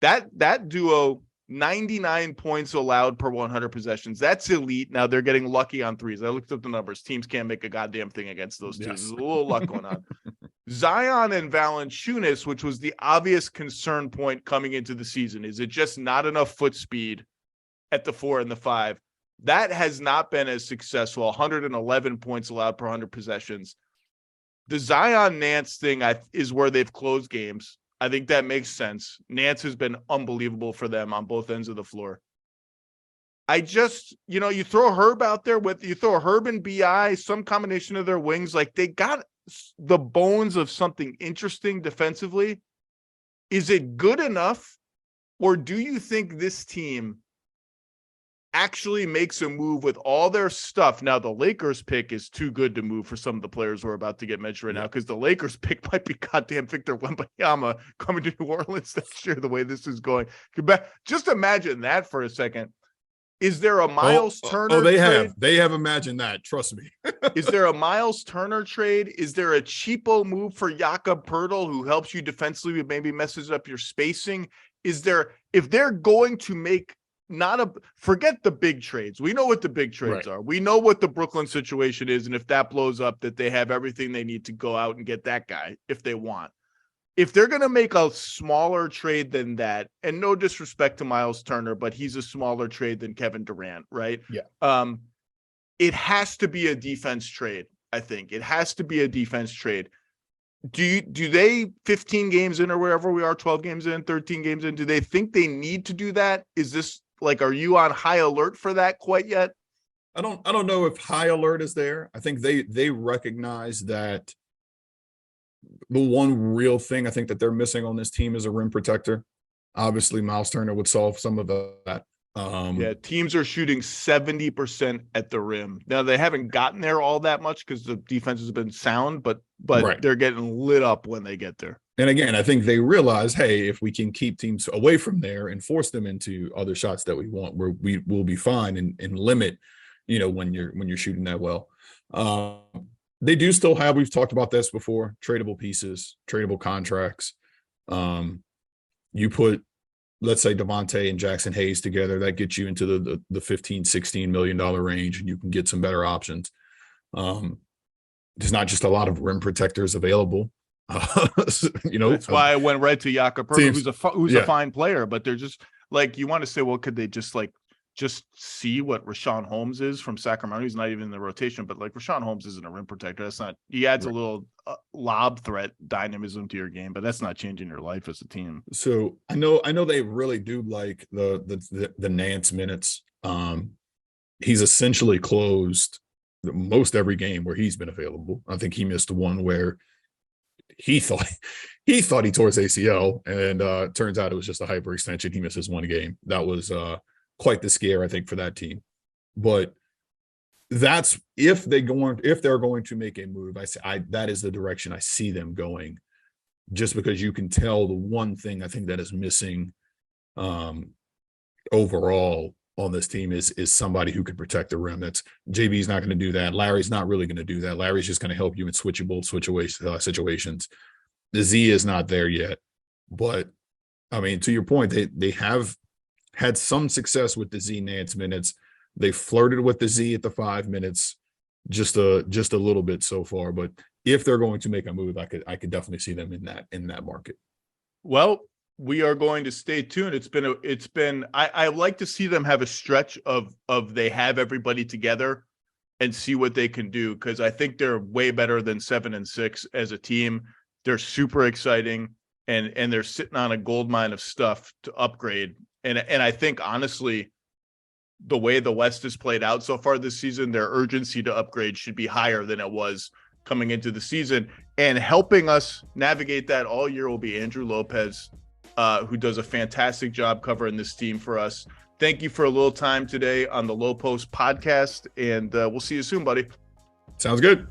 That duo 99 points allowed per 100 possessions. That's elite. Now they're getting lucky on threes. I looked up the numbers. Teams can't make a goddamn thing against those teams. Yes. There's a little luck going on. Zion and Valanciunas, which was the obvious concern point coming into the season. Is it just not enough foot speed at the 4 and the 5? That has not been as successful. 111 points allowed per 100 possessions. The Zion Nance thing is where they've closed games. I think that makes sense. Nance has been unbelievable for them on both ends of the floor. I just, you throw Herb out there you throw Herb and BI, some combination of their wings, like they got the bones of something interesting defensively. Is it good enough? Or do you think this team actually makes a move with all their stuff? Now, the Lakers pick is too good to move for some of the players who are about to get mentioned right now, because the Lakers pick might be goddamn Victor Wembanyama coming to New Orleans next year, the way this is going. Just imagine that for a second. Is there a Miles Turner trade? They have imagined that. Trust me. Is there a Miles Turner trade? Is there a cheapo move for Jakob Poeltl who helps you defensively, maybe messes up your spacing? If they're going to make forget the big trades. We know what the big trades are. We know what the Brooklyn situation is. And if that blows up, that they have everything they need to go out and get that guy if they want. If they're going to make a smaller trade than that, and no disrespect to Miles Turner, but he's a smaller trade than Kevin Durant, right? Yeah. It has to be a defense trade. I think it has to be a defense trade. Do they 15 games in or wherever we are, 12 games in, 13 games in, do they think they need to do that? Is this are you on high alert for that quite yet? I don't know if high alert is there. I think they recognize that the one real thing I think that they're missing on this team is a rim protector. Obviously, Miles Turner would solve some of that. Teams are shooting 70% at the rim. Now, they haven't gotten there all that much because the defense has been sound, but they're getting lit up when they get there. And again, I think they realize, hey, if we can keep teams away from there and force them into other shots that we want, we will be fine and limit, when you're shooting that well. They do still have, we've talked about this before, tradable pieces, tradable contracts. You put, let's say, Devontae and Jackson Hayes together, that gets you into the $15-16 million range, and you can get some better options. There's not just a lot of rim protectors available. That's why I went right to Jakob Poeltl, who's a fine player, but they're just you want to say, well, could they just see what Rashawn Holmes is from Sacramento? He's not even in the rotation, but Rashawn Holmes isn't a rim protector. That's not. He adds a little lob threat dynamism to your game, but that's not changing your life as a team. So I know they really do like the Nance minutes. He's essentially closed most every game where he's been available. I think he missed one where he thought he tore his ACL, and turns out it was just a hyperextension. He misses one game. That was quite the scare, I think, for that team. But that's if they're going to make a move. That is the direction I see them going, just because you can tell the one thing I think that is missing overall on this team is somebody who can protect the rim. That's JB's not going to do that. Larry's not really going to do that. Larry's just going to help you in switch away situations. The Z is not there yet, but I mean, to your point, they have had some success with the Z Nance minutes. They flirted with the Z at the 5 minutes, just a little bit so far. But if they're going to make a move, I could definitely see them in that market. Well, we are going to stay tuned. I like to see them have a stretch of they have everybody together and see what they can do, because I think they're way better than 7-6 as a team. They're super exciting, and they're sitting on a gold mine of stuff to upgrade. And I think, honestly, the way the West has played out so far this season, their urgency to upgrade should be higher than it was coming into the season. And helping us navigate that all year will be Andrew Lopez, who does a fantastic job covering this team for us. Thank you for a little time today on the Lowe Post podcast, and we'll see you soon, buddy. Sounds good.